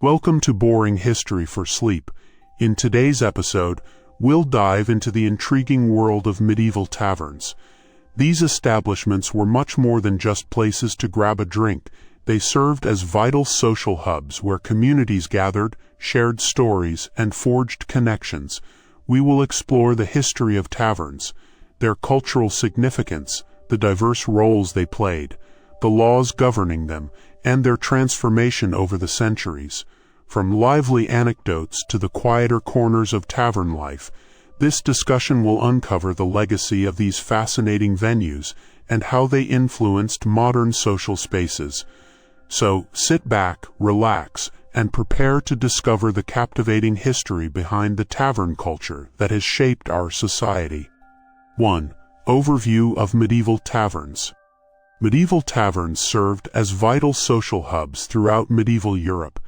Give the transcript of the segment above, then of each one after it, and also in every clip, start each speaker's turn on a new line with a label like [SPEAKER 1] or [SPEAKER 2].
[SPEAKER 1] Welcome to Boring History for Sleep. In today's episode, we'll dive into the intriguing world of medieval taverns. These establishments were much more than just places to grab a drink. They served as vital social hubs where communities gathered, shared stories, and forged connections. We will explore the history of taverns, their cultural significance, the diverse roles they played, the laws governing them, and their transformation over the centuries. From lively anecdotes to the quieter corners of tavern life, this discussion will uncover the legacy of these fascinating venues and how they influenced modern social spaces. So, sit back, relax, and prepare to discover the captivating history behind the tavern culture that has shaped our society. 1. Overview of medieval taverns. Medieval taverns served as vital social hubs throughout medieval Europe.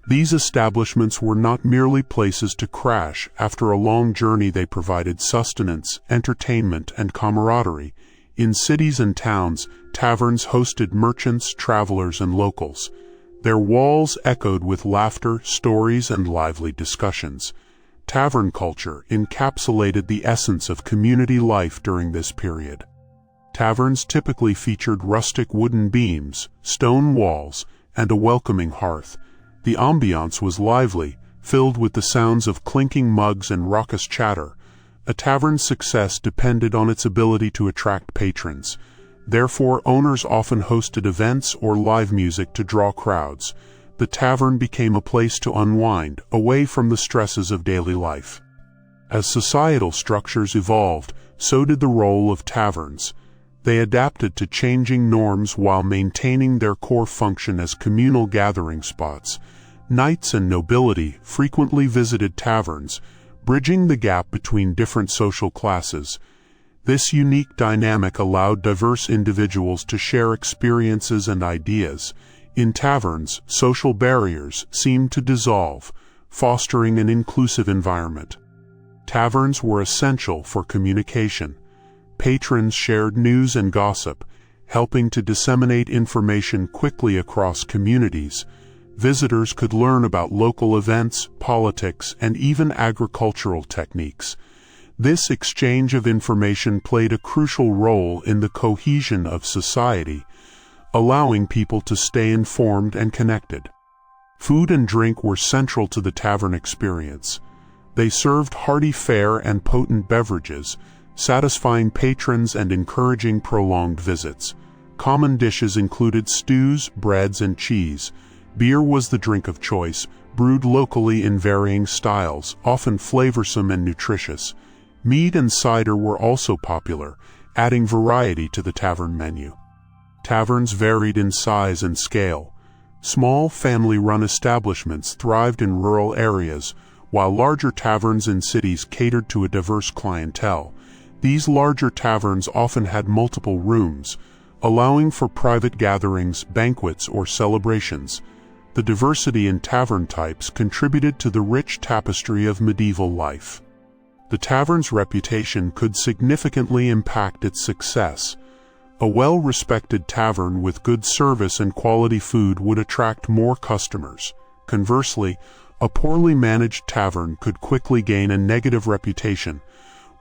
[SPEAKER 1] These establishments were not merely places to crash after a long journey. They provided sustenance, entertainment, and camaraderie. In cities and towns, taverns hosted merchants, travelers, and locals. Their walls echoed with laughter, stories, and lively discussions. Tavern culture encapsulated the essence of community life during this period. Taverns typically featured rustic wooden beams, stone walls, and a welcoming hearth. The ambiance was lively, filled with the sounds of clinking mugs and raucous chatter. A tavern's success depended on its ability to attract patrons. Therefore, owners often hosted events or live music to draw crowds. The tavern became a place to unwind, away from the stresses of daily life. As societal structures evolved, so did the role of taverns. They adapted to changing norms while maintaining their core function as communal gathering spots. Knights and nobility frequently visited taverns, bridging the gap between different social classes. This unique dynamic allowed diverse individuals to share experiences and ideas. In taverns, social barriers seemed to dissolve, fostering an inclusive environment. Taverns were essential for communication. Patrons shared news and gossip, helping to disseminate information quickly across communities. Visitors could learn about local events, politics, and even agricultural techniques. This exchange of information played a crucial role in the cohesion of society, allowing people to stay informed and connected. Food and drink were central to the tavern experience. They served hearty fare and potent beverages, satisfying patrons and encouraging prolonged visits. Common dishes included stews, breads, and cheese. Beer was the drink of choice, brewed locally in varying styles, often flavorsome and nutritious. Mead and cider were also popular, adding variety to the tavern menu. Taverns varied in size and scale. Small family-run establishments thrived in rural areas, while larger taverns in cities catered to a diverse clientele. These larger taverns often had multiple rooms, allowing for private gatherings, banquets, or celebrations. The diversity in tavern types contributed to the rich tapestry of medieval life. The tavern's reputation could significantly impact its success. A well-respected tavern with good service and quality food would attract more customers. Conversely, a poorly managed tavern could quickly gain a negative reputation.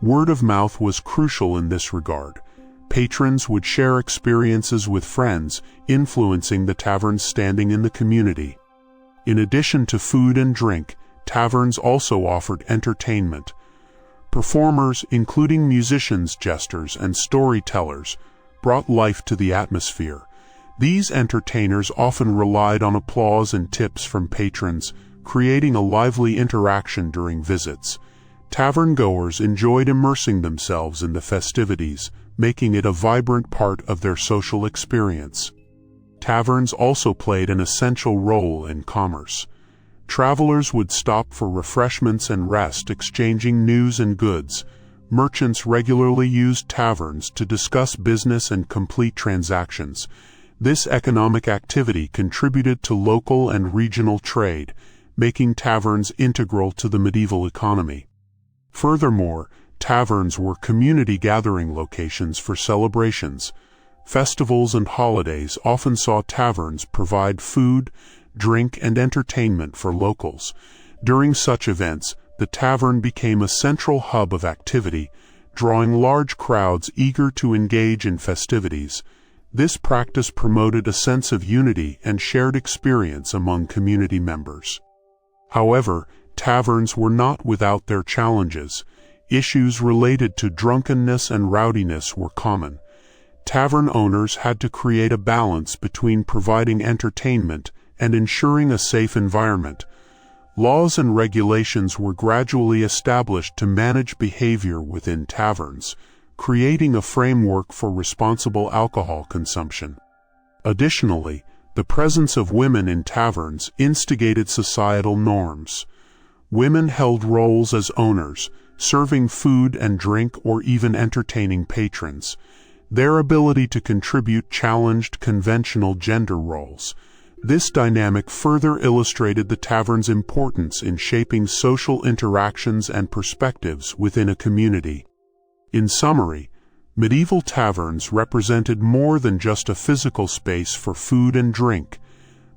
[SPEAKER 1] Word of mouth was crucial in this regard. Patrons would share experiences with friends, influencing the tavern's standing in the community. In addition to food and drink, taverns also offered entertainment. Performers, including musicians, jesters, and storytellers, brought life to the atmosphere. These entertainers often relied on applause and tips from patrons, creating a lively interaction during visits. Tavern-goers enjoyed immersing themselves in the festivities, making it a vibrant part of their social experience. Taverns also played an essential role in commerce. Travelers would stop for refreshments and rest, exchanging news and goods. Merchants regularly used taverns to discuss business and complete transactions. This economic activity contributed to local and regional trade, making taverns integral to the medieval economy. Furthermore, taverns were community gathering locations for celebrations. Festivals and holidays often saw taverns provide food, drink, and entertainment for locals. During such events, the tavern became a central hub of activity, drawing large crowds eager to engage in festivities. This practice promoted a sense of unity and shared experience among community members. However, taverns were not without their challenges. Issues related to drunkenness and rowdiness were common. Tavern owners had to create a balance between providing entertainment and ensuring a safe environment. Laws and regulations were gradually established to manage behavior within taverns, creating a framework for responsible alcohol consumption. Additionally, the presence of women in taverns instigated societal norms. Women held roles as owners, serving food and drink or even entertaining patrons. Their ability to contribute challenged conventional gender roles. This dynamic further illustrated the tavern's importance in shaping social interactions and perspectives within a community. In summary, medieval taverns represented more than just a physical space for food and drink.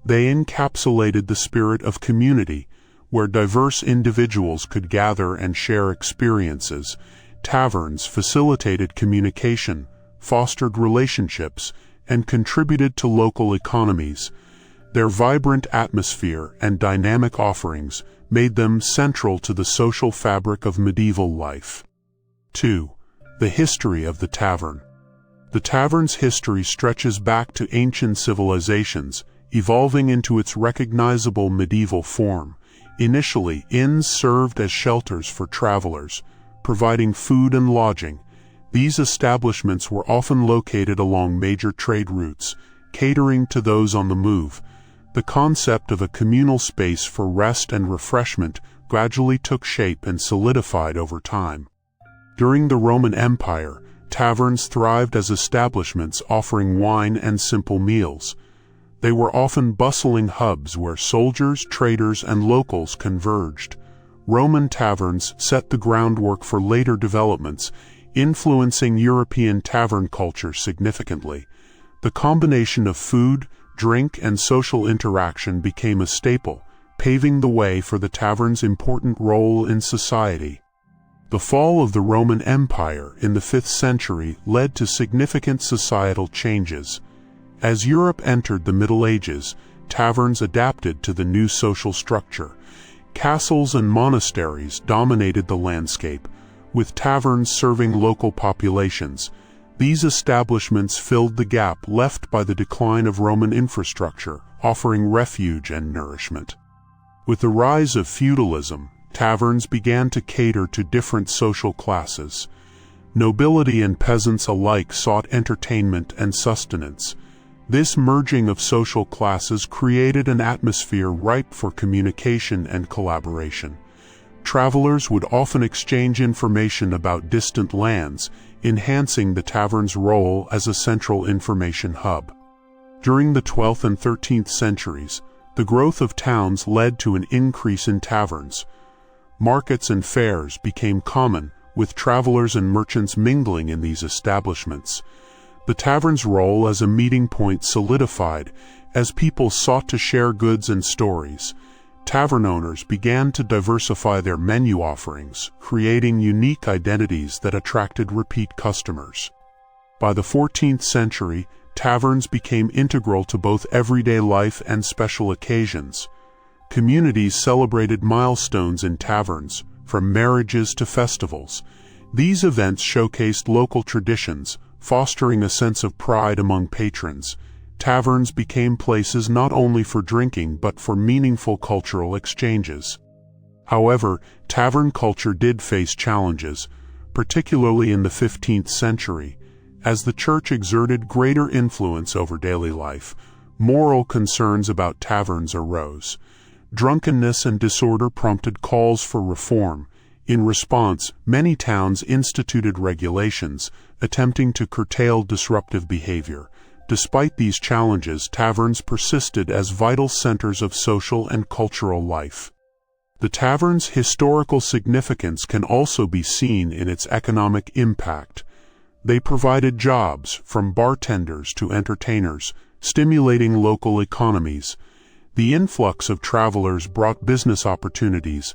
[SPEAKER 1] They encapsulated the spirit of community, where diverse individuals could gather and share experiences. Taverns facilitated communication, fostered relationships, and contributed to local economies. Their vibrant atmosphere and dynamic offerings made them central to the social fabric of medieval life. 2. The history of the tavern. The tavern's history stretches back to ancient civilizations, evolving into its recognizable medieval form. Initially, inns served as shelters for travelers, providing food and lodging. These establishments were often located along major trade routes, catering to those on the move. The concept of a communal space for rest and refreshment gradually took shape and solidified over time. During the Roman Empire, taverns thrived as establishments offering wine and simple meals. They were often bustling hubs where soldiers, traders, and locals converged. Roman taverns set the groundwork for later developments, influencing European tavern culture significantly. The combination of food, drink, and social interaction became a staple, paving the way for the tavern's important role in society. The fall of the Roman Empire in the 5th century led to significant societal changes. As Europe entered the Middle Ages, taverns adapted to the new social structure. Castles and monasteries dominated the landscape, with taverns serving local populations. These establishments filled the gap left by the decline of Roman infrastructure, offering refuge and nourishment. With the rise of feudalism, taverns began to cater to different social classes. Nobility and peasants alike sought entertainment and sustenance. This merging of social classes created an atmosphere ripe for communication and collaboration. Travelers would often exchange information about distant lands, enhancing the tavern's role as a central information hub. During the 12th and 13th centuries, the growth of towns led to an increase in taverns. Markets and fairs became common, with travelers and merchants mingling in these establishments. The tavern's role as a meeting point solidified as people sought to share goods and stories. Tavern owners began to diversify their menu offerings, creating unique identities that attracted repeat customers. By the 14th century, taverns became integral to both everyday life and special occasions. Communities celebrated milestones in taverns, from marriages to festivals. These events showcased local traditions, fostering a sense of pride among patrons. Taverns became places not only for drinking but for meaningful cultural exchanges. However, tavern culture did face challenges, particularly in the 15th century. As the church exerted greater influence over daily life, moral concerns about taverns arose. Drunkenness and disorder prompted calls for reform. In response, many towns instituted regulations, attempting to curtail disruptive behavior. Despite these challenges, taverns persisted as vital centers of social and cultural life. The tavern's historical significance can also be seen in its economic impact. They provided jobs, from bartenders to entertainers, stimulating local economies. The influx of travelers brought business opportunities,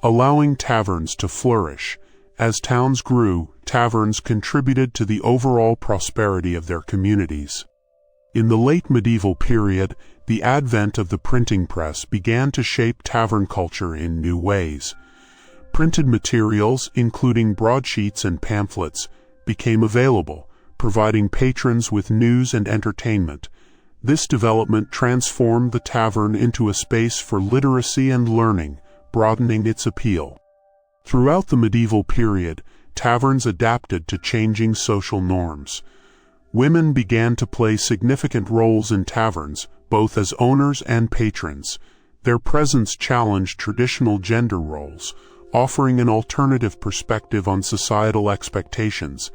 [SPEAKER 1] allowing taverns to flourish. As towns grew, taverns contributed to the overall prosperity of their communities. In the late medieval period, the advent of the printing press began to shape tavern culture in new ways. Printed materials, including broadsheets and pamphlets, became available, providing patrons with news and entertainment. This development transformed the tavern into a space for literacy and learning, broadening its appeal. Throughout the medieval period, taverns adapted to changing social norms. Women began to play significant roles in taverns, both as owners and patrons. Their presence challenged traditional gender roles, offering an alternative perspective on societal expectations.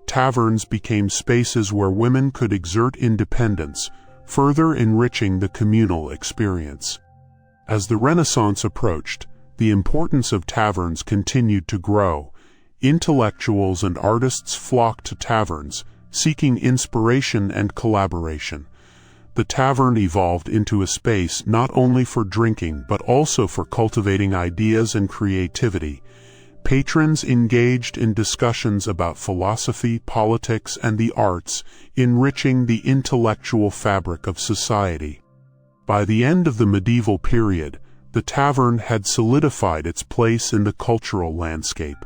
[SPEAKER 1] Taverns became spaces where women could exert independence, further enriching the communal experience. As the Renaissance approached, the importance of taverns continued to grow. Intellectuals and artists flocked to taverns, seeking inspiration and collaboration. The tavern evolved into a space not only for drinking but also for cultivating ideas and creativity. Patrons engaged in discussions about philosophy, politics, and the arts, enriching the intellectual fabric of society. By the end of the medieval period, the tavern had solidified its place in the cultural landscape.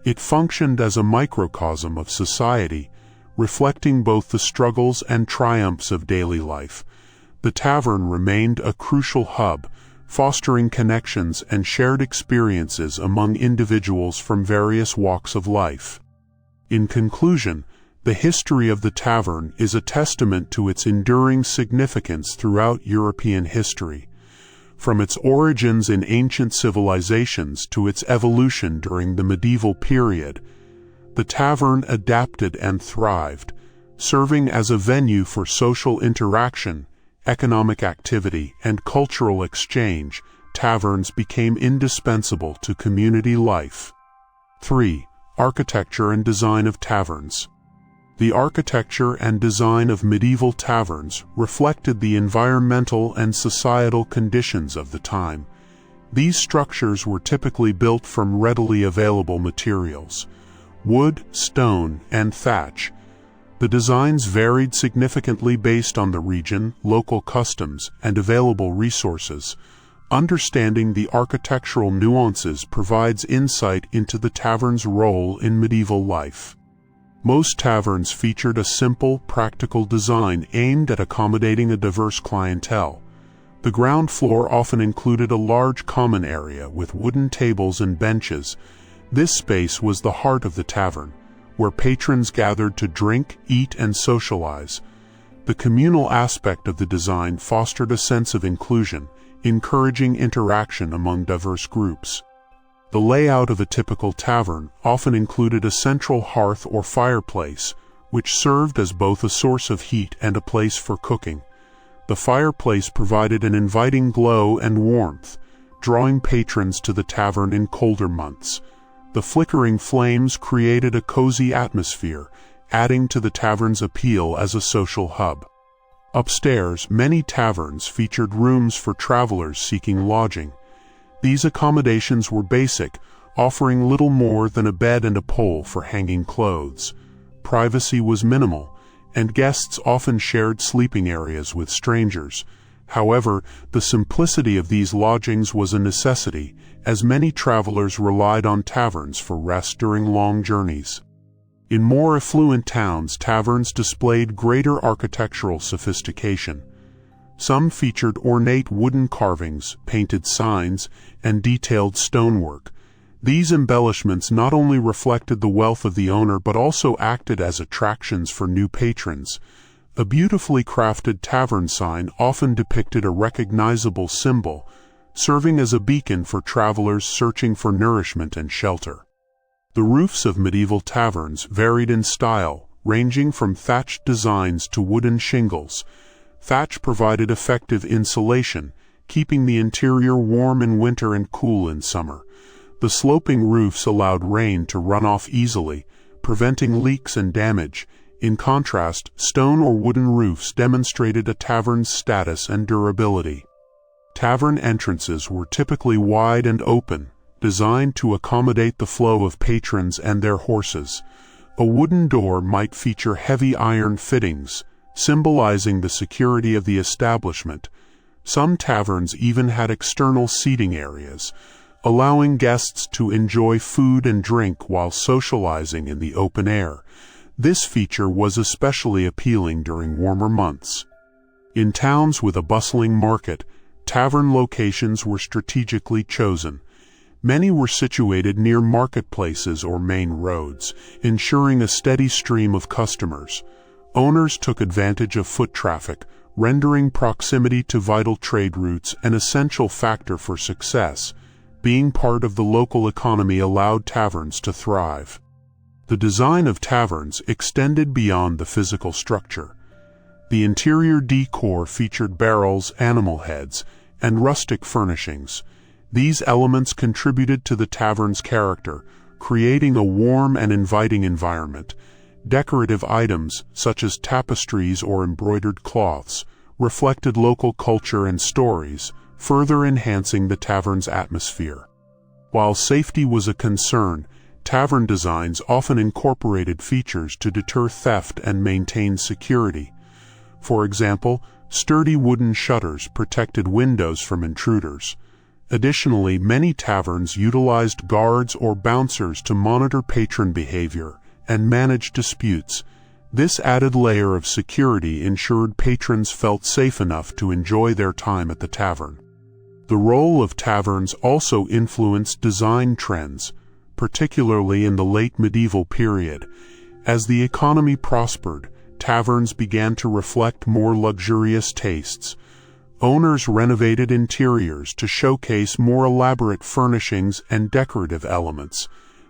[SPEAKER 1] It functioned as a microcosm of society, reflecting both the struggles and triumphs of daily life. The tavern remained a crucial hub, fostering connections and shared experiences among individuals from various walks of life. In conclusion, the history of the tavern is a testament to its enduring significance throughout European history. From its origins in ancient civilizations to its evolution during the medieval period, the tavern adapted and thrived, serving as a venue for social interaction, economic activity, and cultural exchange. Taverns became indispensable to community life. 3. Architecture and design of taverns. The architecture and design of medieval taverns reflected the environmental and societal conditions of the time. These structures were typically built from readily available materials: wood, stone, and thatch. The designs varied significantly based on the region, local customs, and available resources. Understanding the architectural nuances provides insight into the tavern's role in medieval life. Most taverns featured a simple, practical design aimed at accommodating a diverse clientele. The ground floor often included a large common area with wooden tables and benches. This space was the heart of the tavern, where patrons gathered to drink, eat, and socialize. The communal aspect of the design fostered a sense of inclusion, encouraging interaction among diverse groups. The layout of a typical tavern often included a central hearth or fireplace, which served as both a source of heat and a place for cooking. The fireplace provided an inviting glow and warmth, drawing patrons to the tavern in colder months. The flickering flames created a cozy atmosphere, adding to the tavern's appeal as a social hub. Upstairs, many taverns featured rooms for travelers seeking lodging. These accommodations were basic, offering little more than a bed and a pole for hanging clothes. Privacy was minimal, and guests often shared sleeping areas with strangers. However, the simplicity of these lodgings was a necessity, as many travelers relied on taverns for rest during long journeys. In more affluent towns, taverns displayed greater architectural sophistication. Some featured ornate wooden carvings, painted signs, and detailed stonework. These embellishments not only reflected the wealth of the owner but also acted as attractions for new patrons. A beautifully crafted tavern sign often depicted a recognizable symbol, serving as a beacon for travelers searching for nourishment and shelter. The roofs of medieval taverns varied in style, ranging from thatched designs to wooden shingles. Thatch provided effective insulation, keeping the interior warm in winter and cool in summer. The sloping roofs allowed rain to run off easily, preventing leaks and damage. In contrast, stone or wooden roofs demonstrated a tavern's status and durability. Tavern entrances were typically wide and open, designed to accommodate the flow of patrons and their horses. A wooden door might feature heavy iron fittings, symbolizing the security of the establishment. Some taverns even had external seating areas, allowing guests to enjoy food and drink while socializing in the open air. This feature was especially appealing during warmer months. In towns with a bustling market, tavern locations were strategically chosen. Many were situated near marketplaces or main roads, ensuring a steady stream of customers. Owners took advantage of foot traffic, rendering proximity to vital trade routes an essential factor for success. Being part of the local economy allowed taverns to thrive. The design of taverns extended beyond the physical structure. The interior decor featured barrels, animal heads, and rustic furnishings. These elements contributed to the tavern's character, creating a warm and inviting environment. Decorative items, such as tapestries or embroidered cloths, reflected local culture and stories, further enhancing the tavern's atmosphere. While safety was a concern, tavern designs often incorporated features to deter theft and maintain security. For example, sturdy wooden shutters protected windows from intruders. Additionally, many taverns utilized guards or bouncers to monitor patron behavior and manage disputes. This added layer of security ensured patrons felt safe enough to enjoy their time at the tavern. The role of taverns also influenced design trends, particularly in the late medieval period. As the economy prospered, taverns began to reflect more luxurious tastes. Owners renovated interiors to showcase more elaborate furnishings and decorative elements.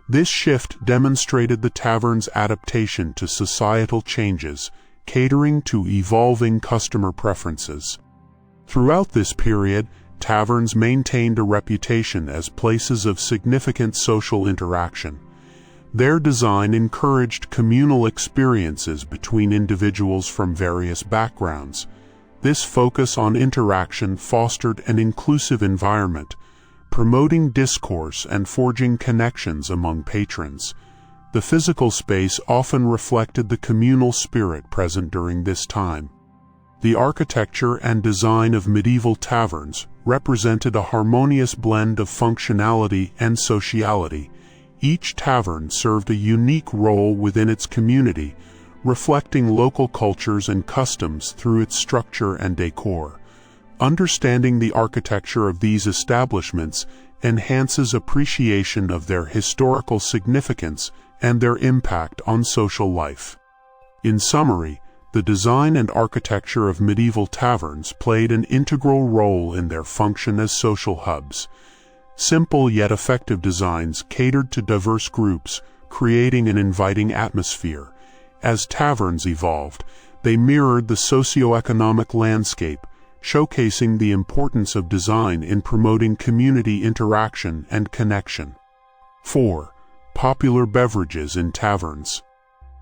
[SPEAKER 1] This shift demonstrated the tavern's adaptation to societal changes, catering to evolving customer preferences. Throughout this period, taverns maintained a reputation as places of significant social interaction. Their design encouraged communal experiences between individuals from various backgrounds. This focus on interaction fostered an inclusive environment, promoting discourse and forging connections among patrons. The physical space often reflected the communal spirit present during this time. The architecture and design of medieval taverns represented a harmonious blend of functionality and sociality. Each tavern served a unique role within its community, reflecting local cultures and customs through its structure and decor. Understanding the architecture of these establishments enhances appreciation of their historical significance and their impact on social life. In summary, the design and architecture of medieval taverns played an integral role in their function as social hubs. Simple yet effective designs catered to diverse groups, creating an inviting atmosphere. As taverns evolved, they mirrored the socio-economic landscape, showcasing the importance of design in promoting community interaction and connection. 4. Popular beverages in taverns.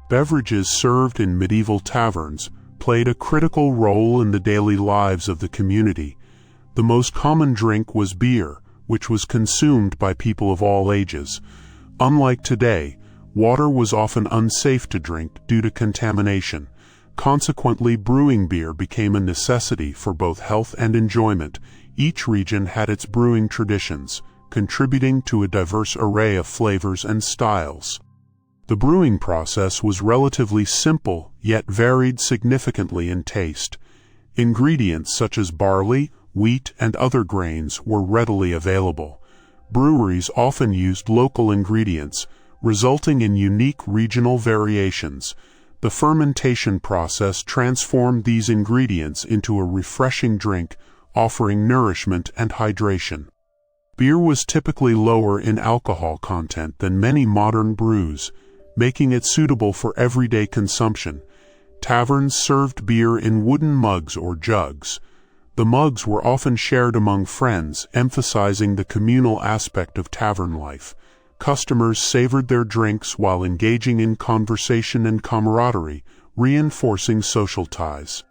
[SPEAKER 1] Beverages served in medieval taverns played a critical role in the daily lives of the community. The most common drink was beer, which was consumed by people of all ages. Unlike today, water was often unsafe to drink due to contamination. Consequently, brewing beer became a necessity for both health and enjoyment. Each region had its brewing traditions, contributing to a diverse array of flavors and styles. The brewing process was relatively simple, yet varied significantly in taste. Ingredients such as barley, wheat, and other grains were readily available. Breweries often used local ingredients, resulting in unique regional variations. The fermentation process transformed these ingredients into a refreshing drink, offering nourishment and hydration. Beer was typically lower in alcohol content than many modern brews, making it suitable for everyday consumption. Taverns served beer in wooden mugs or jugs. The mugs were often shared among friends, emphasizing the communal aspect of tavern life. Customers savored their drinks while engaging in conversation and camaraderie, reinforcing social ties.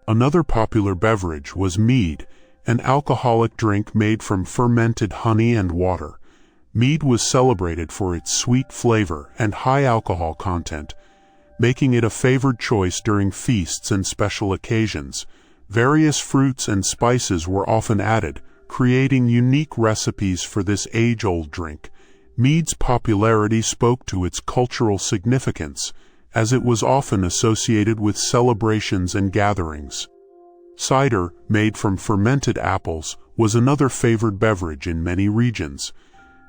[SPEAKER 1] Another popular beverage was mead, an alcoholic drink made from fermented honey and water. Mead was celebrated for its sweet flavor and high alcohol content, making it a favored choice during feasts and special occasions. Various fruits and spices were often added, creating unique recipes for this age-old drink. Mead's popularity spoke to its cultural significance, as it was often associated with celebrations and gatherings. Cider, made from fermented apples, was another favored beverage in many regions.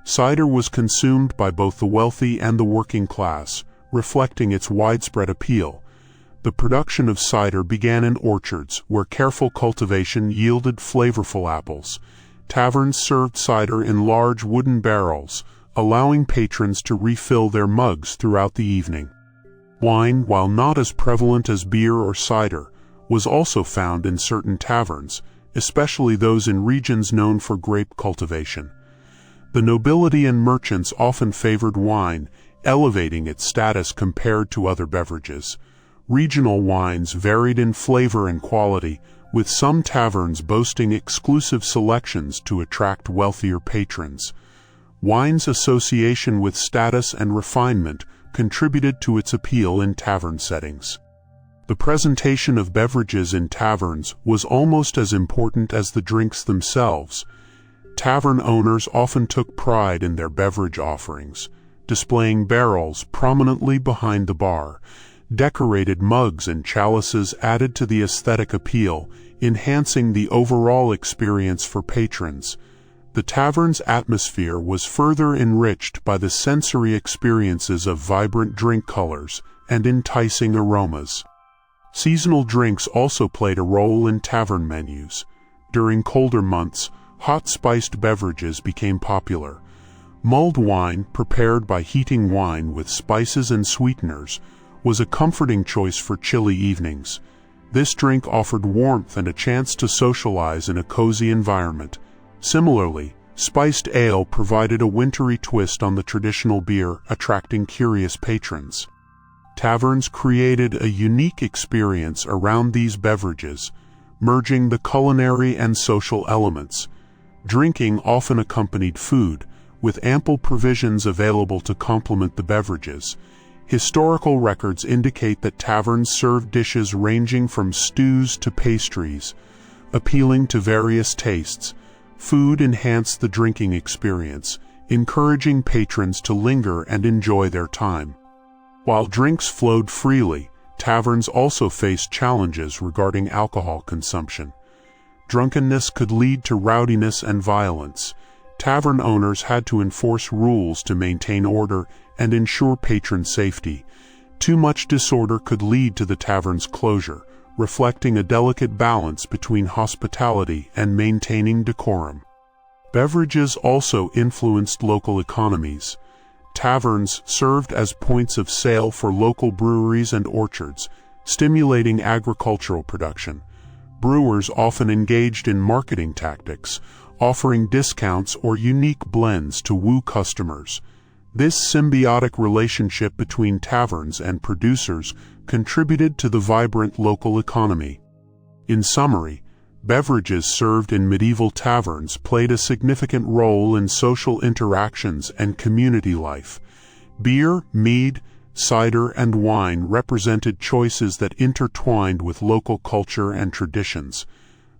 [SPEAKER 1] Cider was consumed by both the wealthy and the working class, reflecting its widespread appeal. The production of cider began in orchards, where careful cultivation yielded flavorful apples. Taverns served cider in large wooden barrels, allowing patrons to refill their mugs throughout the evening. Wine, while not as prevalent as beer or cider, was also found in certain taverns, especially those in regions known for grape cultivation. The nobility and merchants often favored wine, elevating its status compared to other beverages. Regional wines varied in flavor and quality, with some taverns boasting exclusive selections to attract wealthier patrons. Wine's association with status and refinement contributed to its appeal in tavern settings. The presentation of beverages in taverns was almost as important as the drinks themselves. Tavern owners often took pride in their beverage offerings, displaying barrels prominently behind the bar. Decorated mugs and chalices added to the aesthetic appeal, enhancing the overall experience for patrons. The tavern's atmosphere was further enriched by the sensory experiences of vibrant drink colors and enticing aromas. Seasonal drinks also played a role in tavern menus. During colder months, hot spiced beverages became popular. Mulled wine, prepared by heating wine with spices and sweeteners, was a comforting choice for chilly evenings. This drink offered warmth and a chance to socialize in a cozy environment. Similarly, spiced ale provided a wintry twist on the traditional beer, attracting curious patrons. Taverns created a unique experience around these beverages, merging the culinary and social elements. Drinking often accompanied food, with ample provisions available to complement the beverages. Historical records indicate that taverns served dishes ranging from stews to pastries, appealing to various tastes. Food enhanced the drinking experience, encouraging patrons to linger and enjoy their time. While drinks flowed freely, taverns also faced challenges regarding alcohol consumption. Drunkenness could lead to rowdiness and violence. Tavern owners had to enforce rules to maintain order and ensure patron safety. Too much disorder could lead to the tavern's closure, reflecting a delicate balance between hospitality and maintaining decorum. Beverages also influenced local economies. Taverns served as points of sale for local breweries and orchards, stimulating agricultural production. Brewers often engaged in marketing tactics, offering discounts or unique blends to woo customers. This symbiotic relationship between taverns and producers contributed to the vibrant local economy. In summary, beverages served in medieval taverns played a significant role in social interactions and community life. Beer, mead, cider, and wine represented choices that intertwined with local culture and traditions.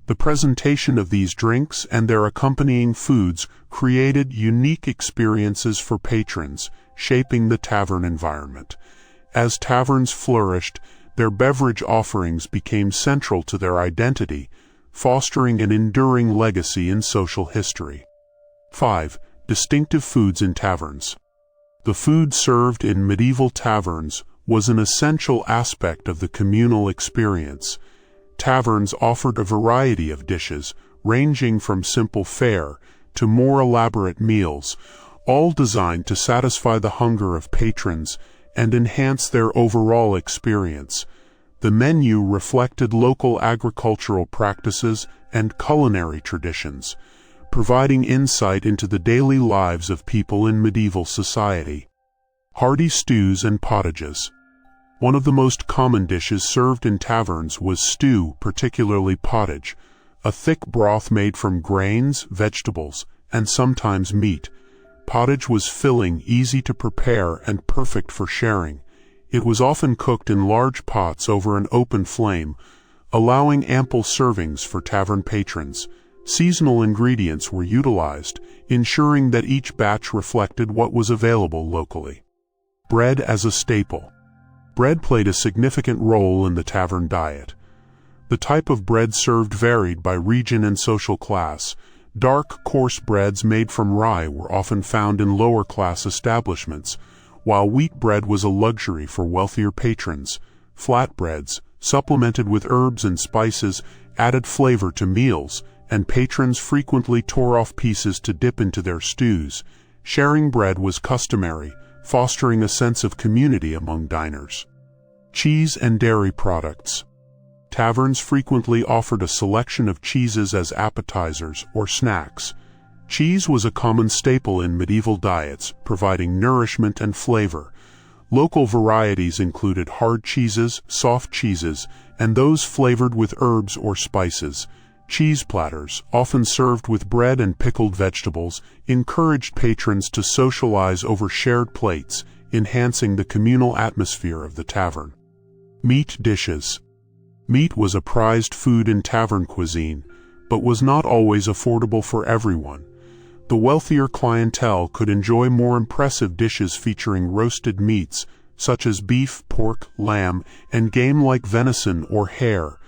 [SPEAKER 1] The presentation of these drinks and their accompanying foods created unique experiences for patrons, shaping the tavern environment. As taverns flourished, their beverage offerings became central to their identity, fostering an enduring legacy in social history. 5. Distinctive foods in taverns. The food served in medieval taverns was an essential aspect of the communal experience. Taverns offered a variety of dishes, ranging from simple fare to more elaborate meals, all designed to satisfy the hunger of patrons and enhance their overall experience. The menu reflected local agricultural practices and culinary traditions, providing insight into the daily lives of people in medieval society. Hearty stews and pottages. One of the most common dishes served in taverns was stew, particularly pottage, a thick broth made from grains, vegetables, and sometimes meat. Pottage was filling, easy to prepare, and perfect for sharing. It was often cooked in large pots over an open flame, allowing ample servings for tavern patrons. Seasonal ingredients were utilized, ensuring that each batch reflected what was available locally. Bread as a staple. Bread played a significant role in the tavern diet. The type of bread served varied by region and social class. Dark, coarse breads made from rye were often found in lower-class establishments, while wheat bread was a luxury for wealthier patrons. Flatbreads, supplemented with herbs and spices, added flavor to meals, and patrons frequently tore off pieces to dip into their stews. Sharing bread was customary, fostering a sense of community among diners. Cheese and dairy products. Taverns frequently offered a selection of cheeses as appetizers or snacks. Cheese was a common staple in medieval diets, providing nourishment and flavor. Local varieties included hard cheeses, soft cheeses, and those flavored with herbs or spices. Cheese platters, often served with bread and pickled vegetables, encouraged patrons to socialize over shared plates, enhancing the communal atmosphere of the tavern. Meat dishes. Meat was a prized food in tavern cuisine, but was not always affordable for everyone. The wealthier clientele could enjoy more impressive dishes featuring roasted meats, such as beef, pork, lamb, and game like venison or hare.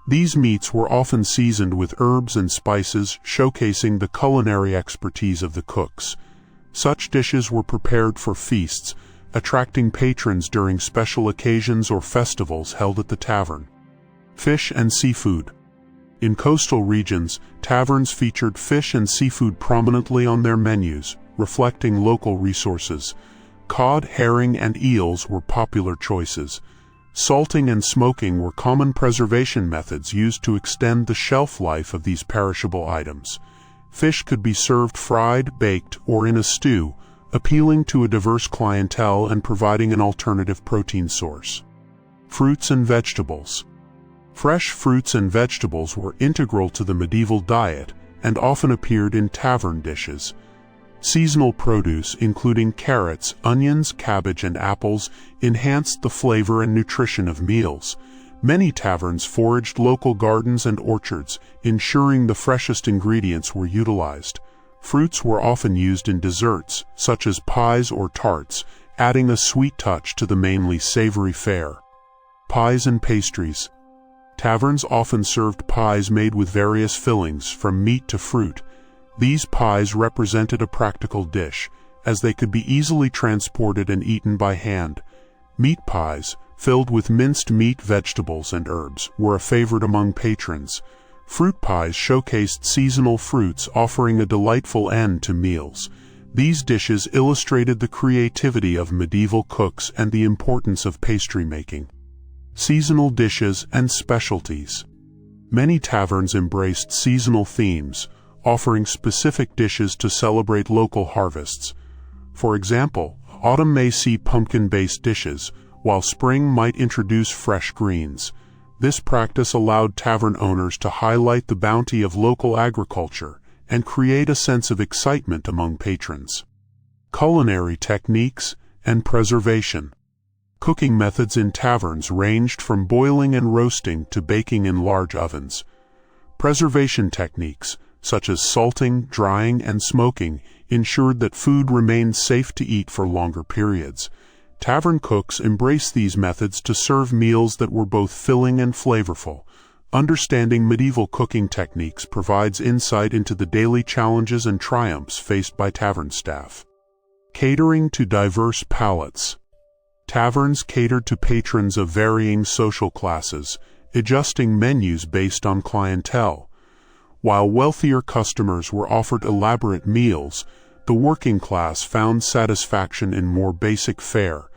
[SPEAKER 1] These meats were often seasoned with herbs and spices, showcasing the culinary expertise of the cooks. Such dishes were prepared for feasts, attracting patrons during special occasions or festivals held at the tavern. Fish and seafood. In coastal regions, taverns featured fish and seafood prominently on their menus, reflecting local resources. Cod, herring, and eels were popular choices. Salting and smoking were common preservation methods used to extend the shelf life of these perishable items. Fish could be served fried, baked, or in a stew, appealing to a diverse clientele and providing an alternative protein source. Fruits and vegetables. Fresh fruits and vegetables were integral to the medieval diet and often appeared in tavern dishes. Seasonal produce, including carrots, onions, cabbage, and apples, enhanced the flavor and nutrition of meals. Many taverns foraged local gardens and orchards, ensuring the freshest ingredients were utilized. Fruits were often used in desserts, such as pies or tarts, adding a sweet touch to the mainly savory fare. Pies and pastries. Taverns often served pies made with various fillings, from meat to fruit. These pies represented a practical dish, as they could be easily transported and eaten by hand. Meat pies, filled with minced meat, vegetables, and herbs, were a favorite among patrons. Fruit pies showcased seasonal fruits, offering a delightful end to meals. These dishes illustrated the creativity of medieval cooks and the importance of pastry making. Seasonal dishes and specialties. Many taverns embraced seasonal themes, offering specific dishes to celebrate local harvests. For example, autumn may see pumpkin-based dishes, while spring might introduce fresh greens. This practice allowed tavern owners to highlight the bounty of local agriculture and create a sense of excitement among patrons. Culinary techniques and preservation. Cooking methods in taverns ranged from boiling and roasting to baking in large ovens. Preservation techniques, such as salting, drying, and smoking, ensured that food remained safe to eat for longer periods. Tavern cooks embraced these methods to serve meals that were both filling and flavorful. Understanding medieval cooking techniques provides insight into the daily challenges and triumphs faced by tavern staff. Catering to diverse palates. Taverns catered to patrons of varying social classes, adjusting menus based on clientele. While wealthier customers were offered elaborate meals, the working class found satisfaction in more basic fare.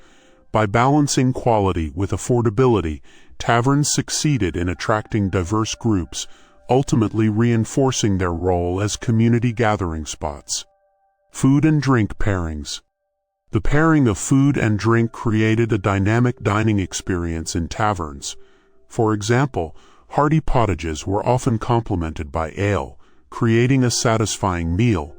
[SPEAKER 1] By balancing quality with affordability, taverns succeeded in attracting diverse groups, ultimately reinforcing their role as community gathering spots. Food and drink pairings. The pairing of food and drink created a dynamic dining experience in taverns. For example, Hearty potages were often complemented by ale, creating a satisfying meal.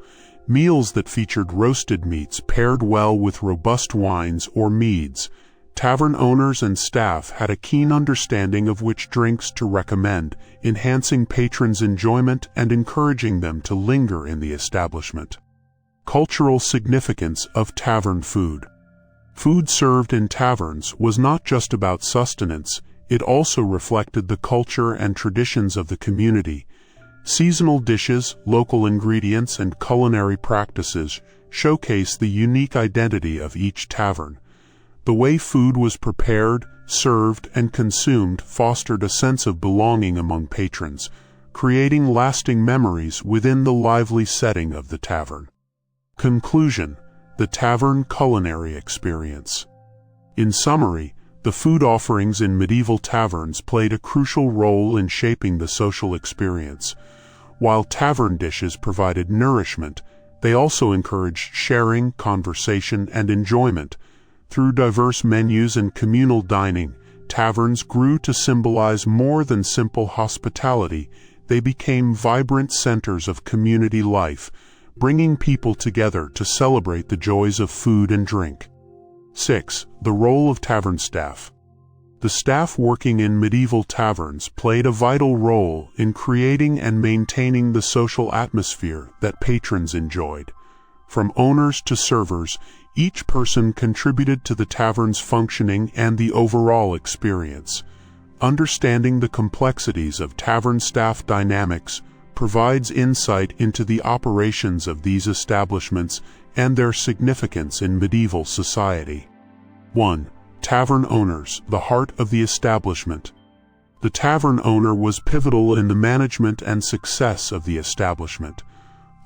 [SPEAKER 1] Meals that featured roasted meats paired well with robust wines or meads. Tavern owners and staff had a keen understanding of which drinks to recommend, enhancing patrons' enjoyment and encouraging them to linger in the establishment. Cultural significance of tavern food. Food served in taverns was not just about sustenance, it also reflected the culture and traditions of the community. Seasonal dishes, local ingredients, and culinary practices showcase the unique identity of each tavern. The way food was prepared, served, and consumed fostered a sense of belonging among patrons, creating lasting memories within the lively setting of the tavern. Conclusion: the tavern culinary experience. In summary, the food offerings in medieval taverns played a crucial role in shaping the social experience. While tavern dishes provided nourishment, they also encouraged sharing, conversation, and enjoyment. Through diverse menus and communal dining, taverns grew to symbolize more than simple hospitality. They became vibrant centers of community life, bringing people together to celebrate the joys of food and drink. 6. The role of tavern staff. The staff working in medieval taverns played a vital role in creating and maintaining the social atmosphere that patrons enjoyed. From owners to servers, each person contributed to the tavern's functioning and the overall experience. Understanding the complexities of tavern staff dynamics provides insight into the operations of these establishments and their significance in medieval society. 1. Tavern owners, the heart of the establishment. The tavern owner was pivotal in the management and success of the establishment.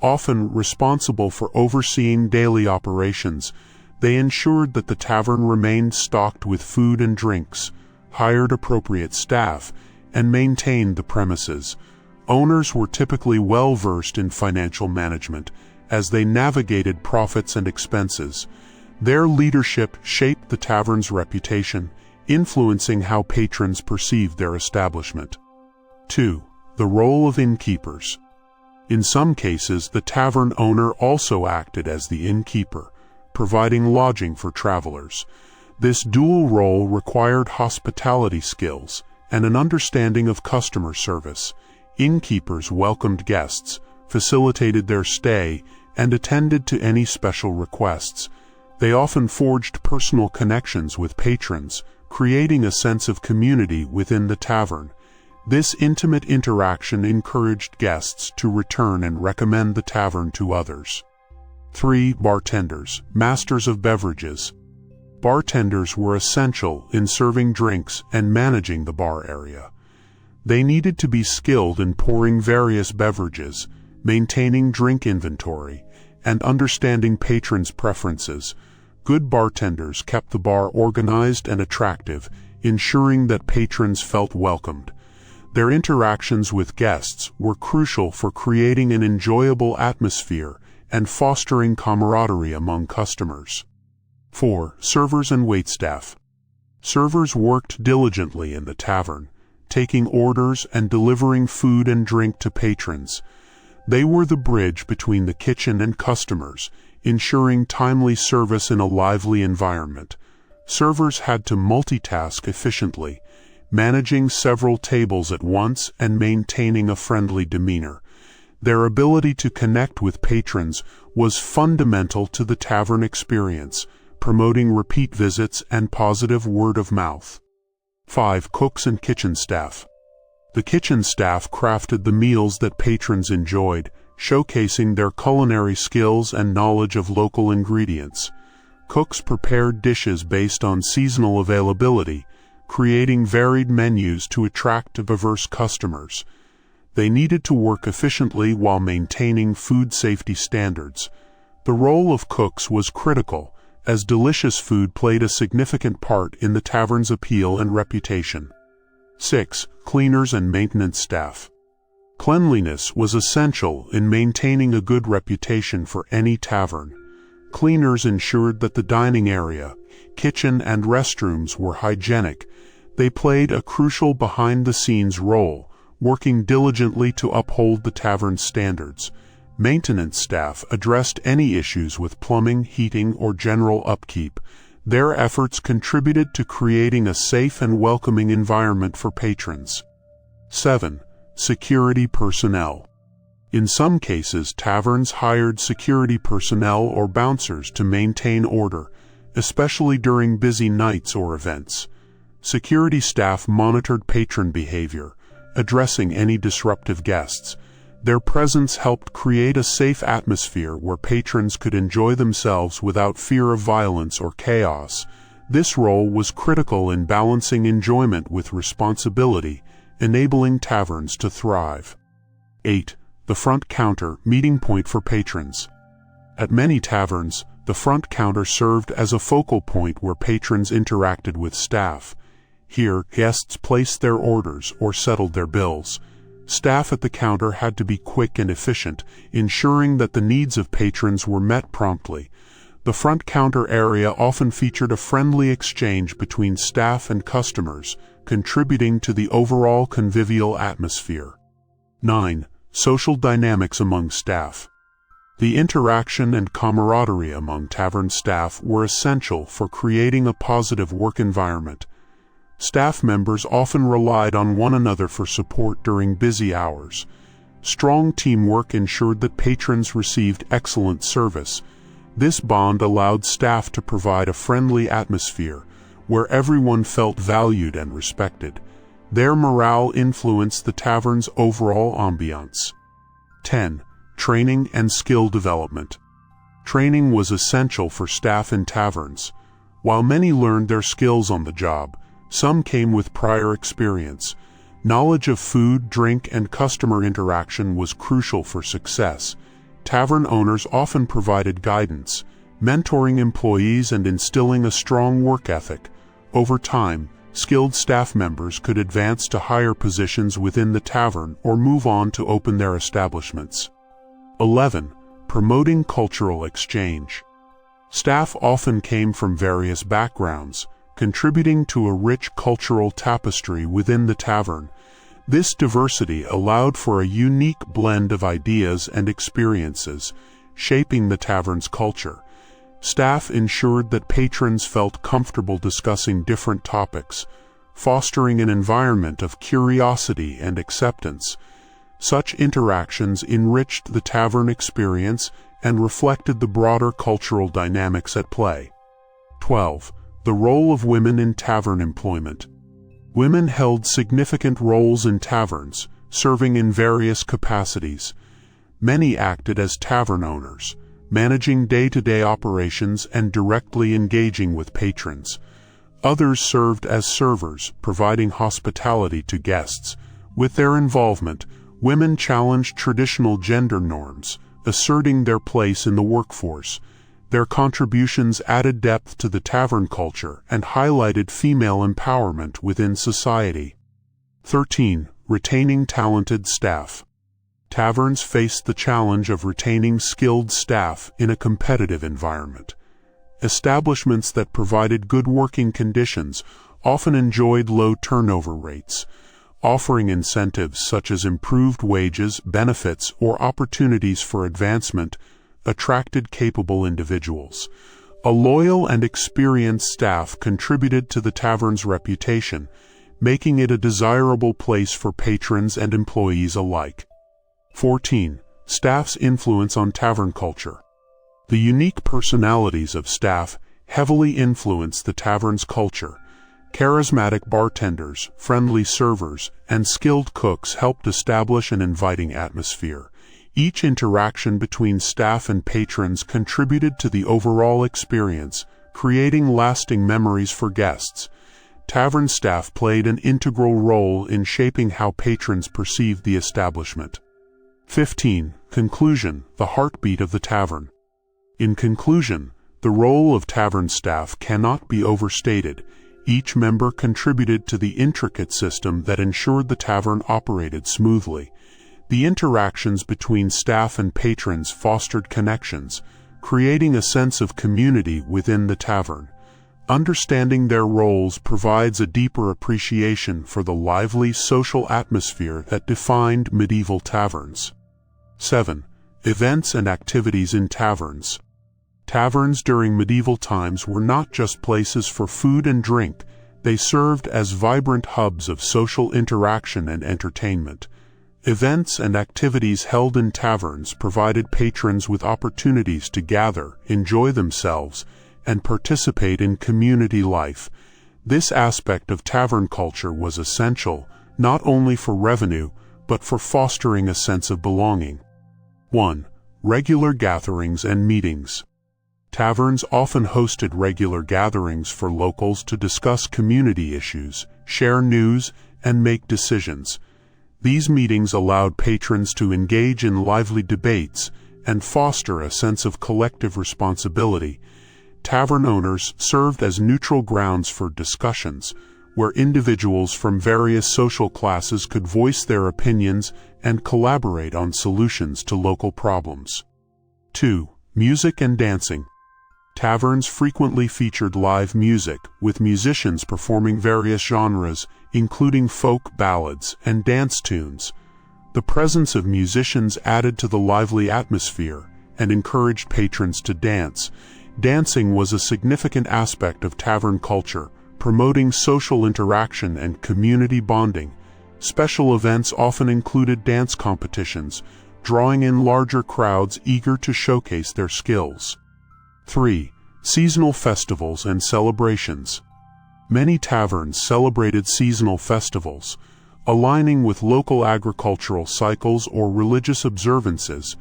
[SPEAKER 1] Often responsible for overseeing daily operations, they ensured that the tavern remained stocked with food and drinks, hired appropriate staff, and maintained the premises. Owners were typically well-versed in financial management, as they navigated profits and expenses. Their leadership shaped the tavern's reputation, influencing how patrons perceived their establishment. 2. The role of innkeepers. In some cases, the tavern owner also acted as the innkeeper, providing lodging for travelers. This dual role required hospitality skills and an understanding of customer service. Innkeepers welcomed guests, facilitated their stay, and attended to any special requests. They often forged personal connections with patrons, creating a sense of community within the tavern. This intimate interaction encouraged guests to return and recommend the tavern to others. 3. Bartenders, masters of beverages. Bartenders were essential in serving drinks and managing the bar area. They needed to be skilled in pouring various beverages, maintaining drink inventory, and understanding patrons' preferences. Good bartenders kept the bar organized and attractive, ensuring that patrons felt welcomed. Their interactions with guests were crucial for creating an enjoyable atmosphere and fostering camaraderie among customers. 4. Servers and waitstaff. Servers worked diligently in the tavern, taking orders and delivering food and drink to patrons. They were the bridge between the kitchen and customers, ensuring timely service in a lively environment. Servers had to multitask efficiently, managing several tables at once and maintaining a friendly demeanor. Their ability to connect with patrons was fundamental to the tavern experience, promoting repeat visits and positive word of mouth. 5. Cooks and kitchen staff. The kitchen staff crafted the meals that patrons enjoyed, showcasing their culinary skills and knowledge of local ingredients. Cooks prepared dishes based on seasonal availability, creating varied menus to attract diverse customers. They needed to work efficiently while maintaining food safety standards. The role of cooks was critical, as delicious food played a significant part in the tavern's appeal and reputation. 6. Cleaners and maintenance staff. Cleanliness was essential in maintaining a good reputation for any tavern. Cleaners ensured that the dining area, kitchen, and restrooms were hygienic. They played a crucial behind-the-scenes role, working diligently to uphold the tavern's standards. Maintenance staff addressed any issues with plumbing, heating, or general upkeep. Their efforts contributed to creating a safe and welcoming environment for patrons. 7. Security personnel. In some cases, taverns hired security personnel or bouncers to maintain order, especially during busy nights or events. Security staff monitored patron behavior, addressing any disruptive guests. Their presence helped create a safe atmosphere where patrons could enjoy themselves without fear of violence or chaos. This role was critical in balancing enjoyment with responsibility, enabling taverns to thrive. 8. The front counter, meeting point for patrons. At many taverns, the front counter served as a focal point where patrons interacted with staff. Here, guests placed their orders or settled their bills. Staff at the counter had to be quick and efficient, ensuring that the needs of patrons were met promptly. The front counter area often featured a friendly exchange between staff and customers, contributing to the overall convivial atmosphere. 9. Social dynamics among staff. The interaction and camaraderie among tavern staff were essential for creating a positive work environment. Staff members often relied on one another for support during busy hours. Strong teamwork ensured that patrons received excellent service. This bond allowed staff to provide a friendly atmosphere where everyone felt valued and respected. Their morale influenced the tavern's overall ambiance. 10. Training and skill development. Training was essential for staff in taverns. While many learned their skills on the job, some came with prior experience. Knowledge of food, drink, and customer interaction was crucial for success. Tavern owners often provided guidance, mentoring employees and instilling a strong work ethic. Over time, skilled staff members could advance to higher positions within the tavern or move on to open their establishments. 11. Promoting cultural exchange. Staff often came from various backgrounds, contributing to a rich cultural tapestry within the tavern. This diversity allowed for a unique blend of ideas and experiences, shaping the tavern's culture. Staff ensured that patrons felt comfortable discussing different topics, fostering an environment of curiosity and acceptance. Such interactions enriched the tavern experience and reflected the broader cultural dynamics at play. 12. The role of women in tavern employment. Women held significant roles in taverns, serving in various capacities. Many acted as tavern owners, managing day-to-day operations and directly engaging with patrons. Others served as servers, providing hospitality to guests. With their involvement, women challenged traditional gender norms, asserting their place in the workforce. Their contributions added depth to the tavern culture and highlighted female empowerment within society. 13. Retaining talented staff. Taverns faced the challenge of retaining skilled staff in a competitive environment. Establishments that provided good working conditions often enjoyed low turnover rates. Offering incentives such as improved wages, benefits, or opportunities for advancement attracted capable individuals. A loyal and experienced staff contributed to the tavern's reputation, making it a desirable place for patrons and employees alike. 14. Staff's influence on tavern culture. The unique personalities of staff heavily influenced the tavern's culture. Charismatic bartenders, friendly servers, and skilled cooks helped establish an inviting atmosphere. Each interaction between staff and patrons contributed to the overall experience, creating lasting memories for guests. Tavern staff played an integral role in shaping how patrons perceived the establishment. 15. Conclusion: the heartbeat of the tavern. In conclusion, the role of tavern staff cannot be overstated. Each member contributed to the intricate system that ensured the tavern operated smoothly. The interactions between staff and patrons fostered connections, creating a sense of community within the tavern. Understanding their roles provides a deeper appreciation for the lively social atmosphere that defined medieval taverns. 7. Events and activities in taverns. Taverns during medieval times were not just places for food and drink, they served as vibrant hubs of social interaction and entertainment. Events and activities held in taverns provided patrons with opportunities to gather, enjoy themselves, and participate in community life. This aspect of tavern culture was essential, not only for revenue, but for fostering a sense of belonging. 1. Regular gatherings and meetings. Taverns often hosted regular gatherings for locals to discuss community issues, share news, and make decisions. These meetings allowed patrons to engage in lively debates and foster a sense of collective responsibility. Tavern owners served as neutral grounds for discussions, where individuals from various social classes could voice their opinions and collaborate on solutions to local problems. 2. Music and dancing. Taverns frequently featured live music, with musicians performing various genres, including folk ballads and dance tunes. The presence of musicians added to the lively atmosphere and encouraged patrons to dance. Dancing was a significant aspect of tavern culture, promoting social interaction and community bonding. Special events often included dance competitions, drawing in larger crowds eager to showcase their skills. 3. Seasonal festivals and celebrations. Many taverns celebrated seasonal festivals, aligning with local agricultural cycles or religious observances.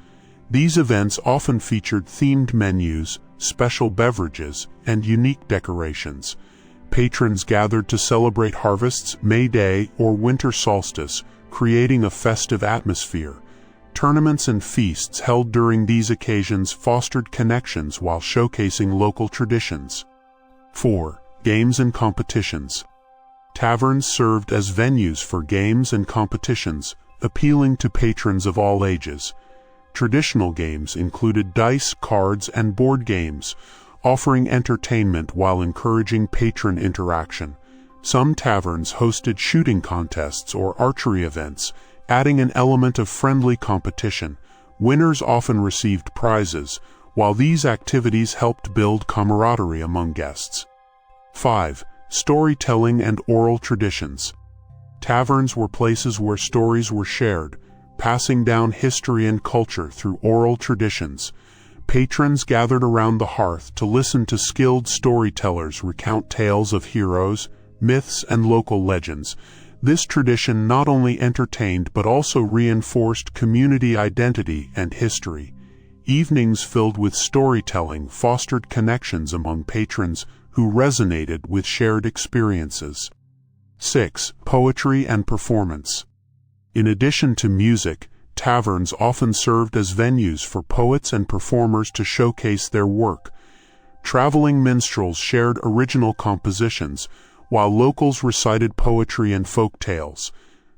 [SPEAKER 1] These events often featured themed menus, special beverages, and unique decorations. Patrons gathered to celebrate harvests, May Day, or winter solstice, creating a festive atmosphere. Tournaments and feasts held during these occasions fostered connections while showcasing local traditions. 4. Games and competitions. Taverns served as venues for games and competitions, appealing to patrons of all ages. Traditional games included dice, cards, and board games, offering entertainment while encouraging patron interaction. Some taverns hosted shooting contests or archery events, adding an element of friendly competition. Winners often received prizes, while these activities helped build camaraderie among guests. 5. Storytelling and oral traditions. Taverns were places where stories were shared, passing down history and culture through oral traditions. Patrons gathered around the hearth to listen to skilled storytellers recount tales of heroes, myths, and local legends. This tradition not only entertained but also reinforced community identity and history. Evenings filled with storytelling fostered connections among patrons who resonated with shared experiences. 6. Poetry and performance. In addition to music, taverns often served as venues for poets and performers to showcase their work. Traveling minstrels shared original compositions, while locals recited poetry and folk tales.